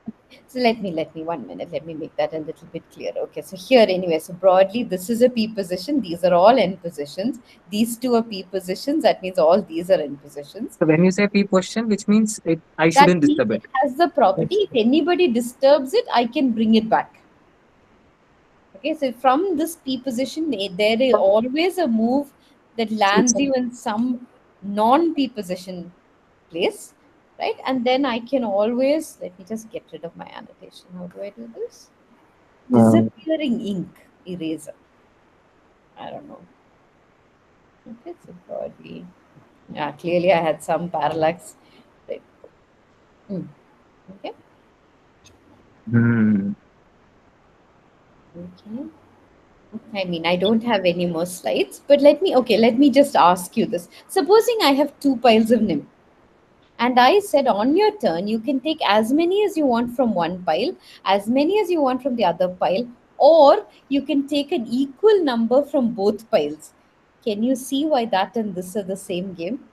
So let me 1 minute. Let me make that a little bit clearer. Okay, so here anyway, so broadly, this is a P position. These are all N positions. These two are P positions. That means all these are N positions. So when you say P position, which means I That shouldn't means disturb it it. has the property. If anybody disturbs it, I can bring it back. Okay, so from this P position, there is always a move that lands you in some non-P position place, right? And then I can always, let me just get rid of my annotation. How do I do this? Disappearing ink eraser. I don't know. Okay, so broadly, yeah, clearly I had some parallax. Right. Okay. Hmm. Okay. I mean, I don't have any more slides, but let me just ask you this. Supposing I have two piles of NIM, and I said on your turn, you can take as many as you want from one pile, as many as you want from the other pile, or you can take an equal number from both piles. Can you see why that and this are the same game?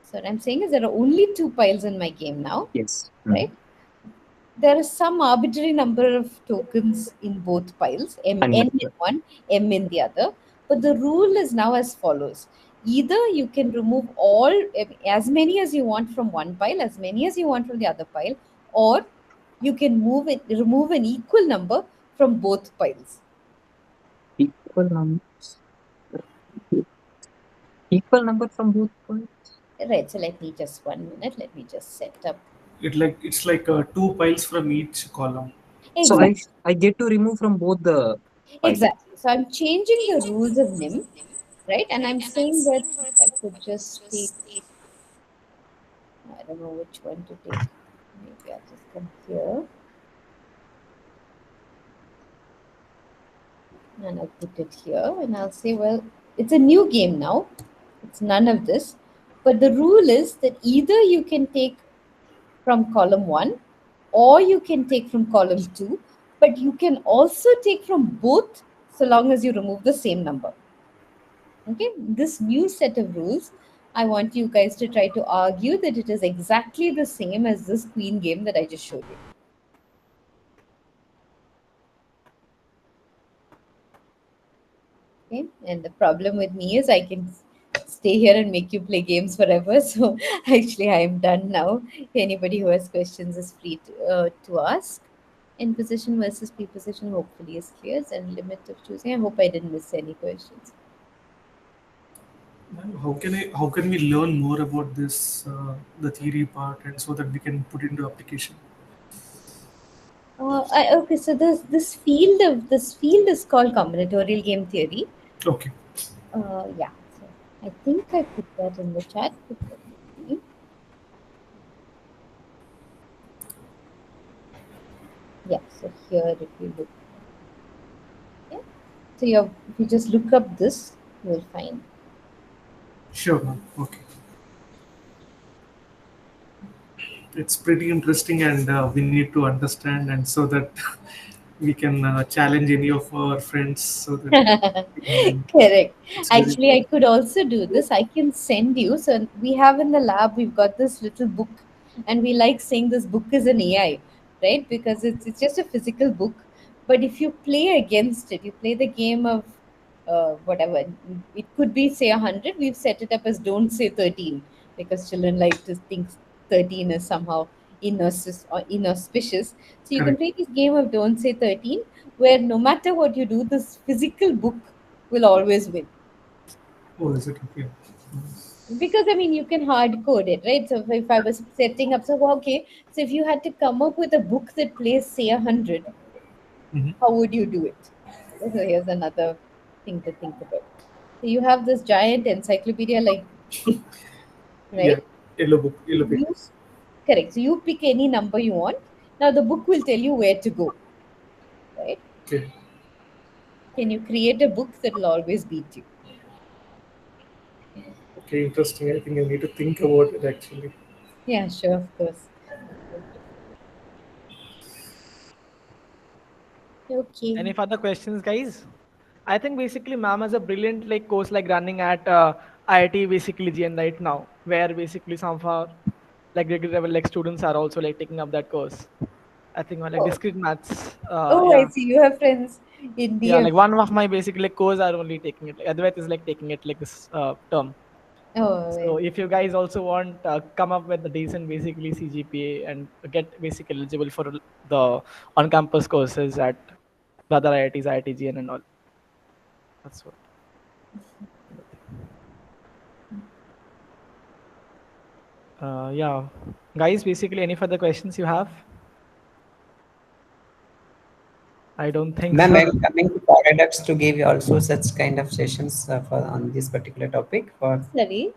So what I'm saying is there are only two piles in my game now, Yes. right? There is some arbitrary number of tokens in both piles, And n in one, m in the other. But the rule is now as follows. Either you can remove all, as many as you want from one pile, as many as you want from the other pile, or you can remove an equal number from both piles. equal number. Equal number from both points. Right, so let me just 1 minute, let me just set up. It's like two piles from each column. So Exactly. I get to remove from both the piles. Exactly. So I'm changing the rules of NIM, right? And I'm saying that if I could just take, I don't know which one to take. Maybe I'll just come here and I'll put it here and I'll say, well, it's a new game now. It's none of this. But the rule is that either you can take from column 1 or you can take from column 2, but you can also take from both so long as you remove the same number. Okay, this new set of rules, I want you guys to try to argue that it is exactly the same as this queen game that I just showed you. Okay, and the problem with me is I can stay here and make you play games forever. So actually, I am done now. Anybody who has questions is free to ask. In position versus P position, hopefully, is clear, and limit of choosing. I hope I didn't miss any questions. How can we learn more about this the theory part, and so that we can put into application? Okay, so this field is called combinatorial game theory. Okay. Yeah, so I think I put that in the chat. But let me see. Yeah, so here if you look, yeah, so if you just look up this, you will find. Sure, ma'am. Okay. It's pretty interesting, and we need to understand, and so that we can challenge any of our friends, so that Correct. it's very Actually, I could also do this. I can send you. So we have in the lab, we've got this little book, and we like saying this book is an AI, right? Because it's just a physical book. But if you play against it, you play the game of whatever. It could be say 100. We've set it up as don't say 13 because children like to think 13 is somehow inauspicious. So you can correct. play this game of don't say 13, where no matter what you do, this physical book will always win. Oh, is it okay? Because I mean, you can hard code it, right? So if I was setting up, so okay, so if you had to come up with a book that plays say 100, Mhm. how would you do it? So here's another thing to think about. So you have this giant encyclopedia like book, Yeah, right? yellow You pages. correct. So you pick any number you want. Now the book will tell you where to go, right? Okay. Can you create a book that will always beat you? Okay, interesting. I think I need to think about it actually. Yeah, sure, of course. Okay. Any further questions, guys? I think basically ma'am has a brilliant like course like running at IIT basically GN right now, where basically some of our like degree level like students are also like taking up that course. I think like discrete maths. Oh, I Yeah, see. You have friends in yeah. DM. Like one of my basically like course are only taking it. Like Advait is like taking it like this term. Oh, So if you guys also want come up with a decent basically CGPA and get basically eligible for the on-campus courses at the other IITs, IITGN and all. That's what. Yeah, guys. Basically, any further questions you have? I don't think Ma'am, so. I'm coming to Paradox to give also such kind of sessions for on this particular topic. For sorry.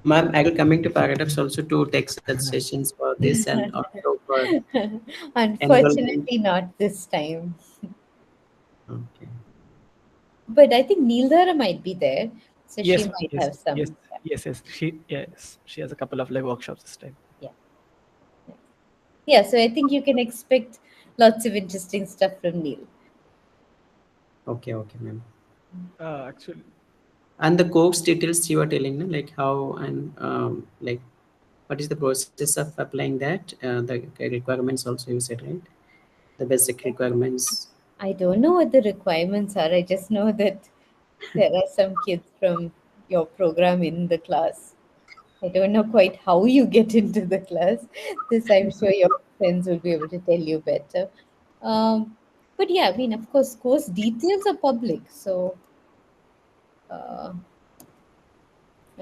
ma'am, I will coming to Paradox also to take such sessions for this and also for enrollment. Unfortunately, not this time. Okay. But I think Neeldhara might be there, so she Yes, might yes, have some. yes, yes. She has a couple of like workshops this time. Yeah. Yeah, so I think you can expect lots of interesting stuff from Neil. Okay, okay, ma'am. Actually, And the course details you are telling, no? Like how and like what is the process of applying that? The requirements also you said, right? The basic requirements. I don't know what the requirements are. I just know that there are some kids from your program in the class. I don't know quite how you get into the class. This I'm sure your friends will be able to tell you better. But yeah, I mean, of course details are public. So uh,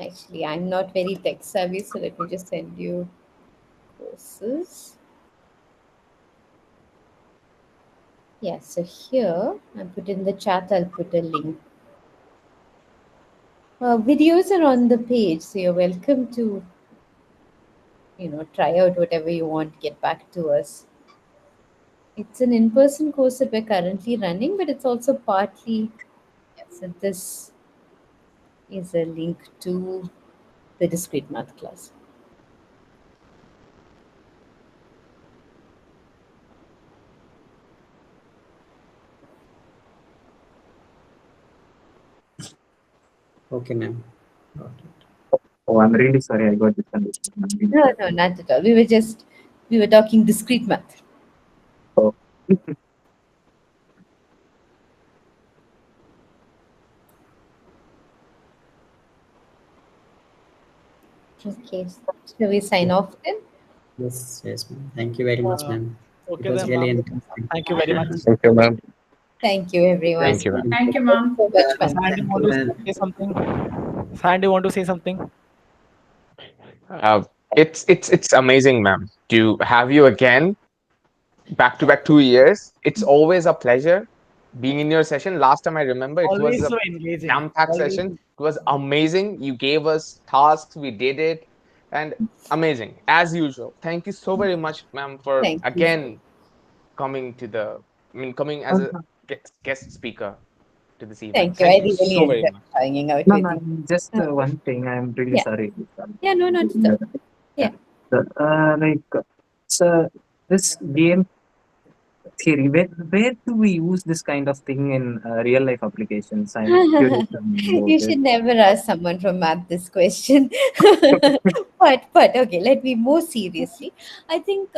actually, I'm not very tech savvy, so let me just send you courses. Yeah, so here I put in the chat, I'll put a link. Videos are on the page, so you're welcome to, try out whatever you want, get back to us. It's an in-person course that we're currently running, but it's also partly, yeah, so this is a link to the discrete math class. Okay, ma'am. Oh, I'm really sorry. I got misunderstood. No, not at all. We were talking discrete math. Oh. Okay, shall we sign off then? Yes, yes, ma'am. Thank you very much, ma'am. Okay, It was then, really ma'am. interesting. Thank you very much. Thank you, ma'am. Thank you, everyone. Thank you, ma'am. Thank you, ma'am. So much fun. Sandy, Thank want you, to ma'am. say something? Sandy, want to say something? It's amazing, ma'am, to have you again back to back 2 years. It's always a pleasure being in your session. Last time I remember, it was Always a so engaging. jam-packed Always. session. It was amazing. You gave us tasks, we did it, and amazing as usual. Thank you so very much, ma'am, for Thank you. again coming to the. I mean, coming as a guest speaker to this event. Thank you. I Thank you really so very enjoyed much. hanging out No, with you. ma'am, just one thing. I'm really Yeah. sorry. Yeah, no, not at all. Yeah. Like, so this game theory, where do we use this kind of thing in real life applications? I'm curious to know You about should it. never ask someone from math this question. But okay, let me more seriously. I think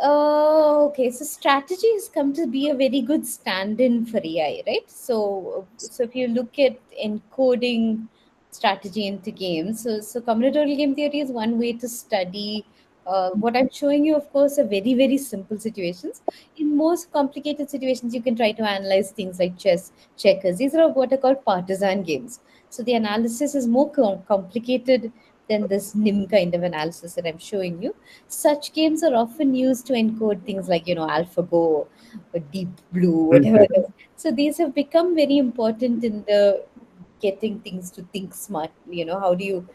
okay, so strategy has come to be a very good stand-in for AI, right? So if you look at encoding strategy into games, so combinatorial game theory is one way to study. What I'm showing you, of course, are very, very simple situations. In most complicated situations, you can try to analyze things like chess, checkers. These are what are called partisan games. So the analysis is more complicated than this NIM kind of analysis that I'm showing you. Such games are often used to encode things like, AlphaGo or Deep Blue, whatever it is. So these have become very important in the getting things to think smart. How do you,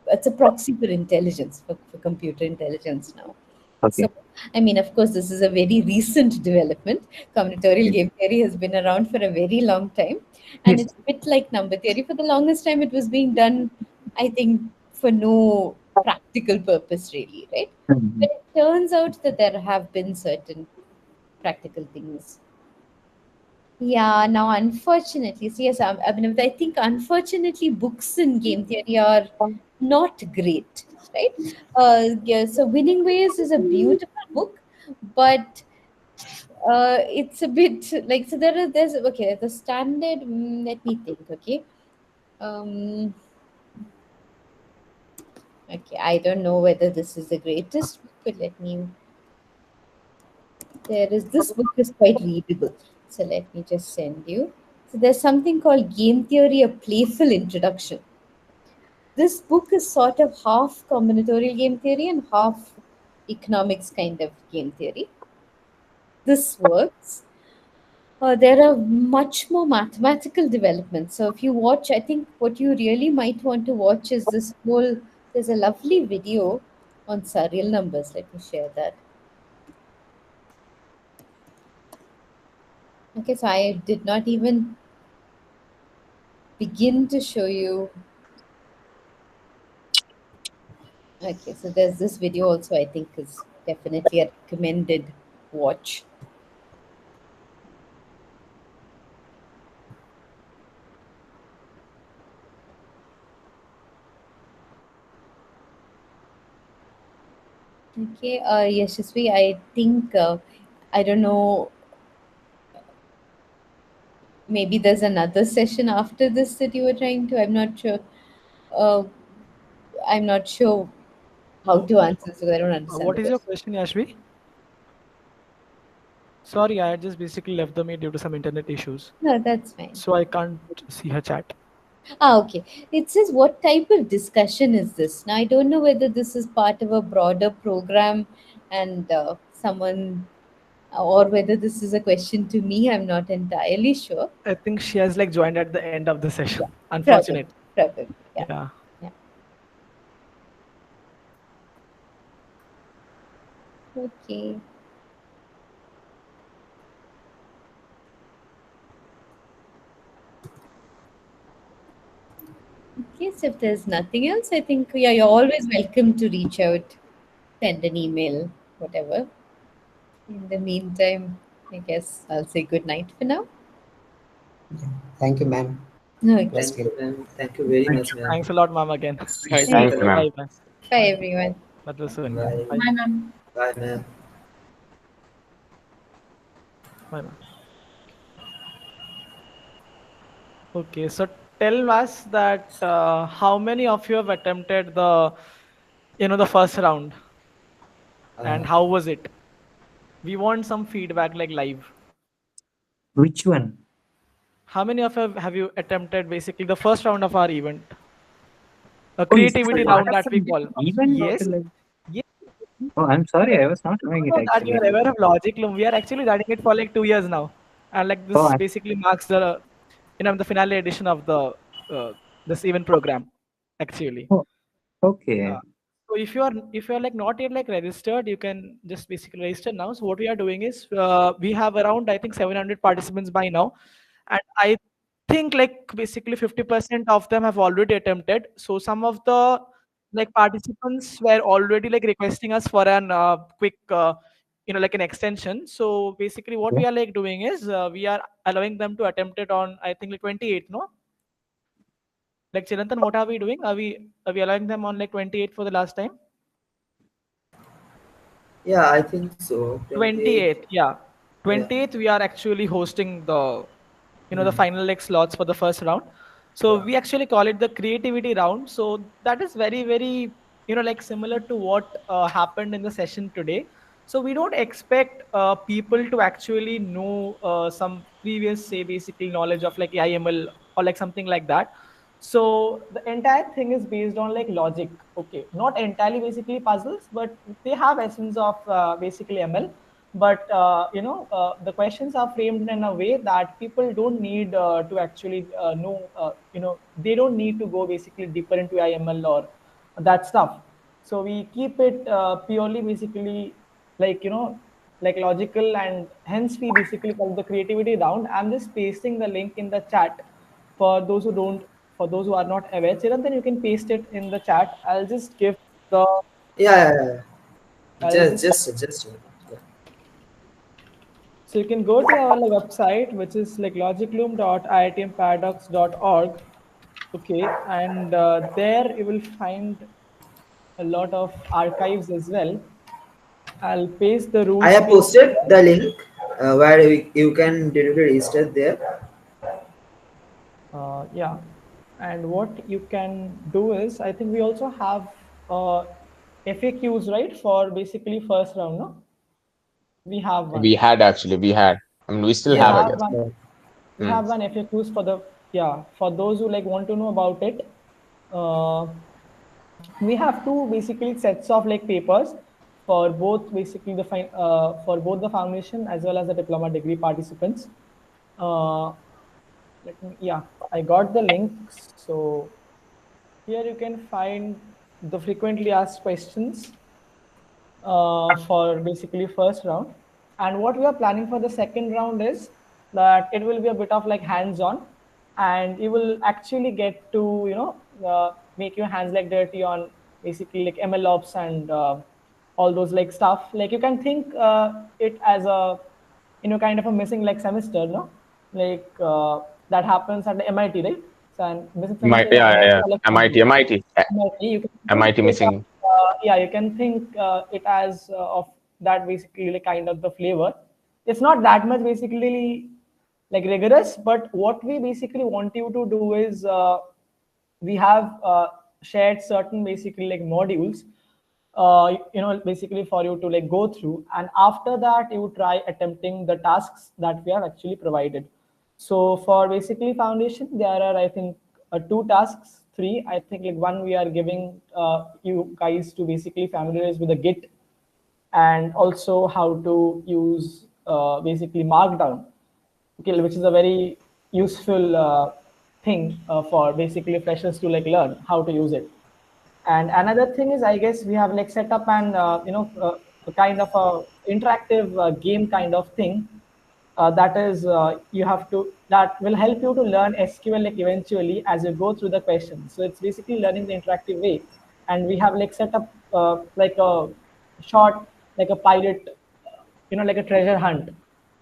it's a proxy for intelligence, for computer intelligence now. Okay. So, I mean, of course, this is a very recent development. Combinatorial game theory has been around for a very long time. And it's a bit like number theory. For the longest time, it was being done, I think, for no practical purpose, really, right? But it turns out that there have been certain practical things. Yeah, now unfortunately, so yes, I think unfortunately books in game theory are not great, right? Yeah, so Winning Ways is a beautiful book, but it's a bit like, so there's okay, the standard, let me think, okay. Um, okay, I don't know whether this is the greatest book, but this book is quite readable. So let me just send you. So there's something called Game Theory, a Playful Introduction. This book is sort of half combinatorial game theory and half economics kind of game theory. This works. There are much more mathematical developments. So if you watch, I think what you really might want to watch is this whole. There's a lovely video on surreal numbers. Let me share that. Okay, so I did not even begin to show you. Okay, so there's this video also, I think is definitely a recommended watch. Okay, Yashasvi, I think, I don't know, maybe there's another session after this that you were trying to, I'm not sure. Uh, I'm not sure how to answer, so I don't understand What the is your question. question, Yashvi? Sorry, I just basically left the meet due to some internet issues, No, that's fine. so I can't see her chat. Okay. It says, what type of discussion is this? Now, I don't know whether this is part of a broader program and someone, or whether this is a question to me. I'm not entirely sure. I think she has like joined at the end of the Yeah, session. probably, Unfortunate. probably. Yeah, Yeah. yeah. Okay. Okay, so if there's nothing else, I think, yeah, you're always welcome to reach out, send an email, whatever. In the meantime, I guess I'll say good night for now. Thank you, ma'am. No, it was Thank you, ma'am. Thank you very much, ma'am. Thanks a lot, ma'am, again. thank Thank you, you. ma'am. Bye bye. Bye, everyone. That was soon. Bye. Bye. Bye, ma'am. Bye, ma'am. Bye, ma'am. Okay, so tell us that how many of you have attempted the first round, and how was it? We want some feedback, like live. Which one? How many of you have you attempted basically the first round of our event? A Oh, is this a creativity part round of that we call. an event? Yes. Like, Yes. oh, I'm sorry, I was not knowing it Know that you actually. are aware of LogicLoom. We are actually running it for like 2 years now, and like Oh, this basically marks the finale edition of the this event program, actually. oh, okay. So if you are like not yet like registered, you can just basically register now. So what we are doing is we have around, I think, 700 participants by now, and I think like basically 50% of them have already attempted. So some of the like participants were already like requesting us for an quick like an extension. So basically what Yeah. we are like doing is we are allowing them to attempt it on, I think, like 28th, no? Like Chirantan, what are we doing? Are we allowing them on like 28th for the last time? Yeah, I think so. 28. 28th, yeah. Yeah. 28th, we are actually hosting the Hmm. final like slots for the first round. So Yeah. we actually call it the creativity round. So that is very, very, like similar to what happened in the session today. So we don't expect people to actually know some previous, say, basically knowledge of like AIML or like something like that. So the entire thing is based on like logic. Okay, not entirely basically puzzles, but they have essence of basically ML. But the questions are framed in a way that people don't need to actually know. They don't need to go basically deeper into IML or that stuff. So we keep it purely basically like like logical, and hence we basically call the creativity round. I'm just pasting the link in the chat for those who don't, for those who are not aware. Chirantan, you can paste it in the chat. The Yeah, yeah, yeah. I'll Just, just just, just. Yeah. So you can go to our website, which is like logicloom.iitmparadox.org. Okay, and there you will find a lot of archives as well. I'll paste the rules. I have posted the link where you can directly register there. Yeah, and what you can do is, I think we also have FAQs, right, for basically first round, no? We have one. We had actually, we had. I mean, we still We have, I have guess. one. We have one FAQs for the, for those who like want to know about it. We have two basically sets of like papers for both basically the for both the foundation as well as the diploma degree participants. Let me, I got the links. So here you can find the frequently asked questions for basically first round. And what we are planning for the second round is that it will be a bit of like hands-on, and you will actually get to make your hands like dirty on basically like ML ops and all those like stuff. Like you can think it as a kind of a missing like semester, no? Like that happens at the MIT, right? So and missing semester is Yeah, yeah. like MIT, MIT, MIT. You can think MIT it missing. you can think it as of that basically like kind of the flavor. It's not that much basically like rigorous, but what we basically want you to do is we have shared certain basically like modules basically for you to like go through, and after that you try attempting the tasks that we have actually provided. So for basically foundation, there are I think two tasks, three. I think like one we are giving you guys to basically familiarize with the Git, and also how to use basically Markdown, okay, which is a very useful thing for basically freshers to like learn how to use it. And another thing is, I guess we have like set up an a kind of a interactive game kind of thing that is you have to that will help you to learn SQL like eventually as you go through the questions. So it's basically learning the interactive way, and we have like set up like a short like a pilot, like a treasure hunt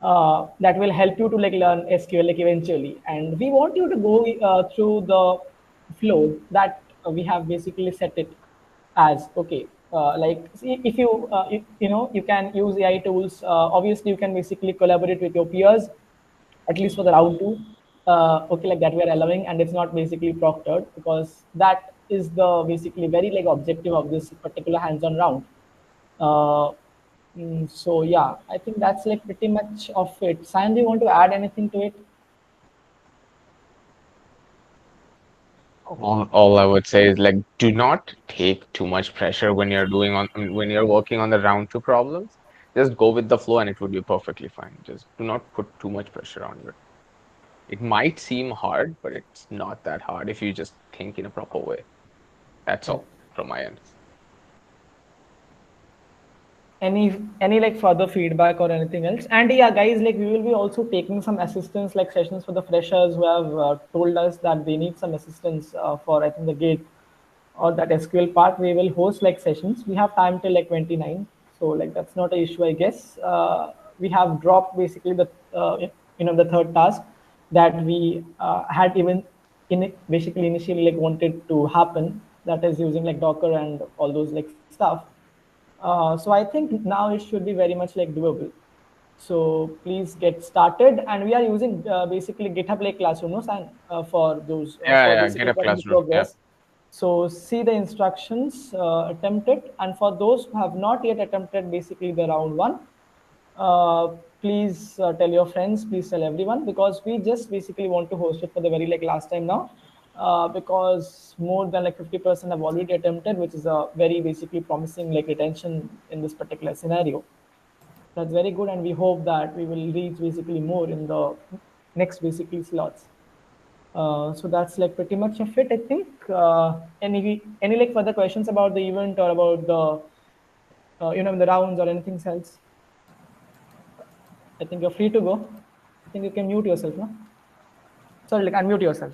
that will help you to like learn SQL like eventually. And we want you to go through the flow that we have basically set it as. Okay, like see, if you you can use AI tools. Obviously, you can basically collaborate with your peers, at least for the round two. Okay, like that we are allowing, and it's not basically proctored, because that is the basically very like objective of this particular hands-on round. Uh, so yeah, I think that's like pretty much of it. Sam, do you want to add anything to it? All I would say is like, do not take too much pressure when you're when you're working on the round two problems. Just go with the flow and it would be perfectly fine. Just do not put too much pressure on you. It might seem hard, but it's not that hard if you just think in a proper way. That's all from my end. Any like further feedback or anything else? And yeah, guys, like we will be also taking some assistance like sessions for the freshers who have told us that they need some assistance for I think the gate or that SQL part. We will host like sessions. We have time till like 29, so like that's not an issue, I guess. We have dropped basically the the third task that we had even basically initially like wanted to happen, that is using like Docker and all those like stuff. So I think now it should be very much like doable. So please get started, and we are using basically GitHub like Classroom, no, San, for those for Yeah, basically get a for any classroom. Yeah. progress. So see the instructions, attempt it, and for those who have not yet attempted basically the round one, please tell your friends, please tell everyone, because we just basically want to host it for the very like last time now, because more than like 50% have already attempted, which is a very basically promising like retention in this particular scenario. That's very good, and we hope that we will reach basically more in the next basically slots. So that's like pretty much of it, I think. Any like further questions about the event or about the the rounds or anything else? I think you're free to go. I think you can mute yourself, no? Sorry, like unmute yourself.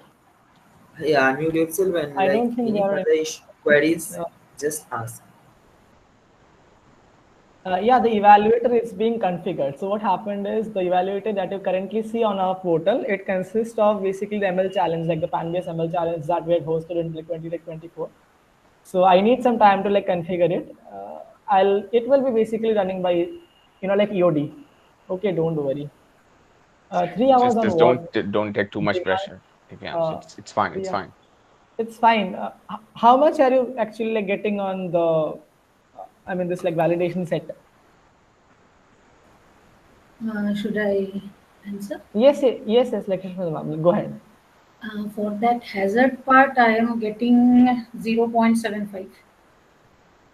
Yeah, unmute yourself, and I like don't think any there are further queries, just ask. Yeah, the evaluator is being configured. So what happened is the evaluator that you currently see on our portal, it consists of basically the ML challenge, like the pan-based ML challenge that we had hosted in like 2024. So I need some time to like configure it. It will be basically running by, like EOD. Okay, don't worry. 3 hours on Just what? don't take too much pressure. Divyansh. It's fine. It's Yeah, fine. it's fine. How much are you actually like getting on the, this like validation set? Should I answer? Yes, yes, like go ahead. For that hazard part, I am getting 0.75.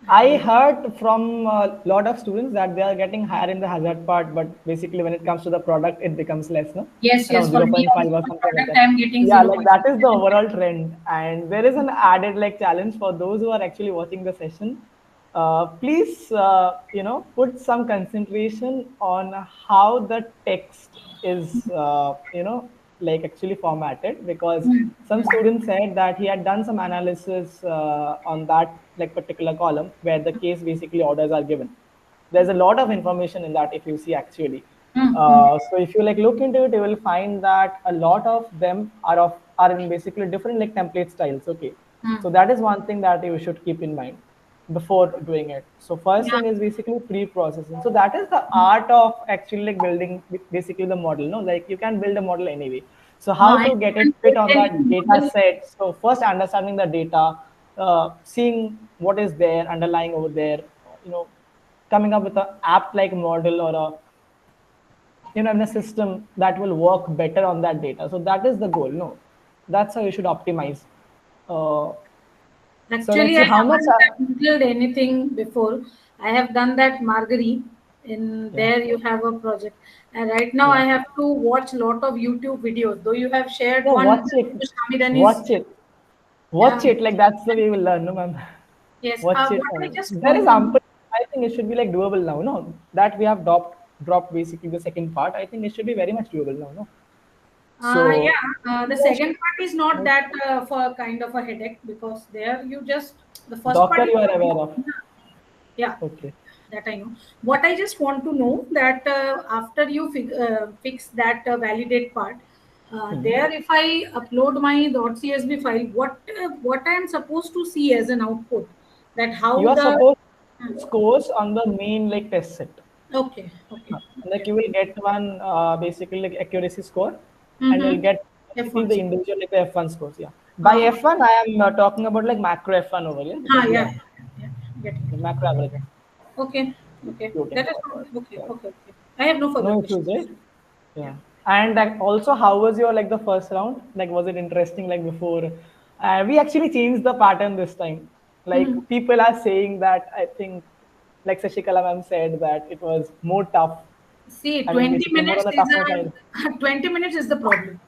I heard from a lot of students that they are getting higher in the hazard part, but basically when it comes to the product, it becomes less, no? Yes, Around for me 0.5 also or for something like product, that. I am getting Yeah, 0. like that is the overall trend. And there is an added like challenge for those who are actually watching the session. Please, put some concentration on how the text is, like actually formatted, because some students said that he had done some analysis on that like particular column where the case basically orders are given. There's a lot of information in that if you see actually. So if you like look into it, you will find that a lot of them are in basically different like template styles. Okay, so that is one thing that you should keep in mind before doing it. So first Yeah. thing is basically pre-processing. So that is the art of actually like building basically the model. No, like you can build a model anyway. So No, how I to get it can't fit build on any that data model. set? So first understanding the data, seeing what is there underlying over there, coming up with an app like model or a in a system that will work better on that data. So that is the goal. No, that's how you should optimize. Uh, so let's Actually, see I how much. haven't built anything before. I have done that Marguerite. In Yeah, there, you have a project, and right now I yeah, have to watch a lot of YouTube videos. Though you have shared yeah. one, Watch it, Shamidani's, watch it, yeah, watch it. Like that's the way we learn, no, ma'am. yes. Watch it. What I just There is want to know, ample. I think it should be like doable now. No, that we have dropped basically the second part. I think it should be very much doable now. No, so yeah, the second part is not that for kind of a headache because there you just the first part Docker is you are aware of. yeah, Okay. that I know. What I just want to know that after you fix that validate part, Hmm. there if I upload my .csv file, what I am supposed to see as an output, that You how are the supposed to scores on the main like test set. okay, okay, Like okay, you will get one basically like accuracy score, and you'll mm-hmm. get basically F1 the score. individual like the F1 scores. Yeah. By F1, I am talking about like macro F1 over here because Yeah, yeah, yeah, yeah, getting the it. macro average. Okay, okay, Floating that is forward. okay, Yeah. okay, okay. I have no further No issues, questions. right? Yeah. Yeah. And like, also, how was your like the first round? Like, was it interesting? Like before, we actually changed the pattern this time. Like Mhm. people are saying that I think, like Sashikala ma'am said that it was more tough. See, I mean, 20 basically more on minutes the is tougher side. a 20 minutes is the problem.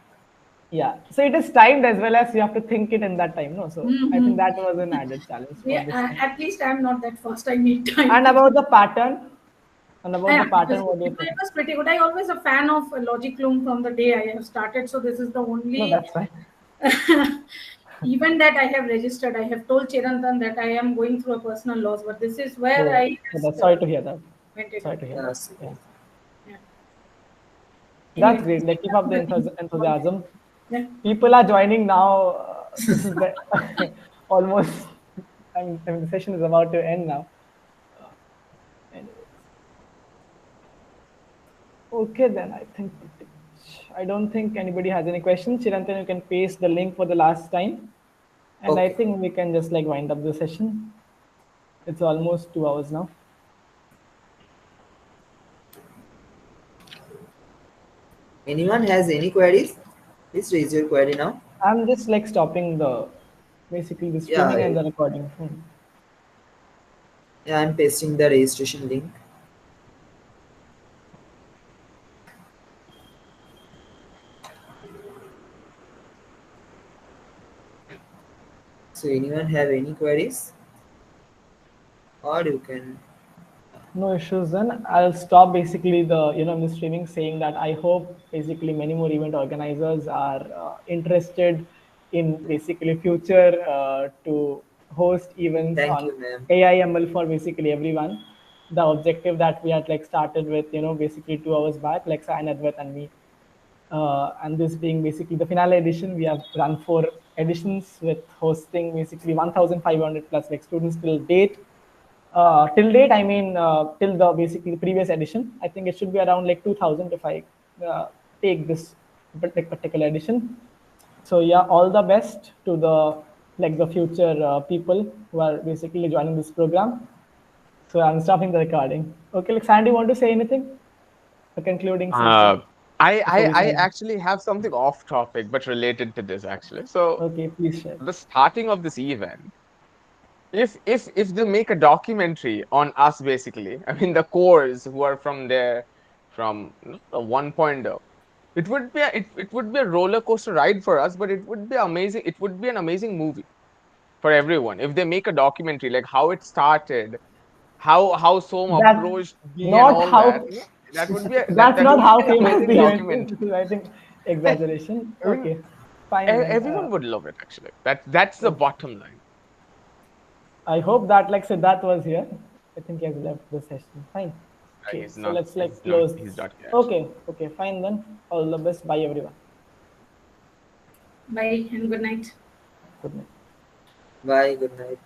Yeah. So it is timed as well as you have to think it in that time. No. So I think Mm-hmm. that was an added challenge for Yeah, this time. at least I'm not that fast. I need time And to. about the pattern, and about Yeah, the pattern, what do you think? it was pretty good. I always a fan of LogicLoom from the day I have started. So this is the No, only that's fine. event that I have registered. I have told Chirantan that I am going through a personal loss, but this is where Oh, I that's just sorry to hear that. went it Sorry up. to hear that. Yes. Yeah. Yeah. That's Anyway, great. Like keep up the enthusiasm. yeah. People are joining now. This is the almost. I mean, the session is about to end now. Anyways. Okay, then I think I don't think anybody has any questions. Chirantan, you can paste the link for the last time, and I Okay. think we can just like wind up the session. It's almost 2 hours now. Anyone has any queries? Please raise your query now. I'm just like stopping the basically the Yeah, streaming and the recording. yeah, I'm pasting the registration link. So anyone have any queries? Or you can No issues then. I'll stop basically the streaming saying that I hope basically many more event organizers are interested in basically future to host events thank on you, ma'am. AI ML for basically everyone. the objective that we had like started with, basically 2 hours back, like Sai, Advait, and me. And this being basically the finale edition, we have run 4 editions with hosting basically 1,500 plus like students till date. Till date, I mean, till the basically the previous edition, I think it should be around like 2,000 if I take this particular edition. So yeah, all the best to the future people who are basically joining this program. So I'm stopping the recording. Okay, like Sandy, want to say anything? A concluding statement. I actually have something off topic but related to this actually. So Okay, please share. the starting of this event, if they make a documentary on us, basically, I mean the cores who are from there, from the 1.0, it would be it would be a roller coaster ride for us, but it would be amazing. It would be an amazing movie for everyone if they make a documentary like how it started, how Som That's approached me and not all that. how. That would be That's that not would be how an famous amazing the event is. documentary. This is, I think, exaggeration. I mean, Okay, fine then. everyone would love it actually. That's the bottom line. I hope that like Siddharth was here. I think he has left the session. Fine. Okay, He's so not, let's like he's close. not, he's not here. Okay, fine then. All the best. Bye everyone. Bye and good night. Good night. Bye. Good night.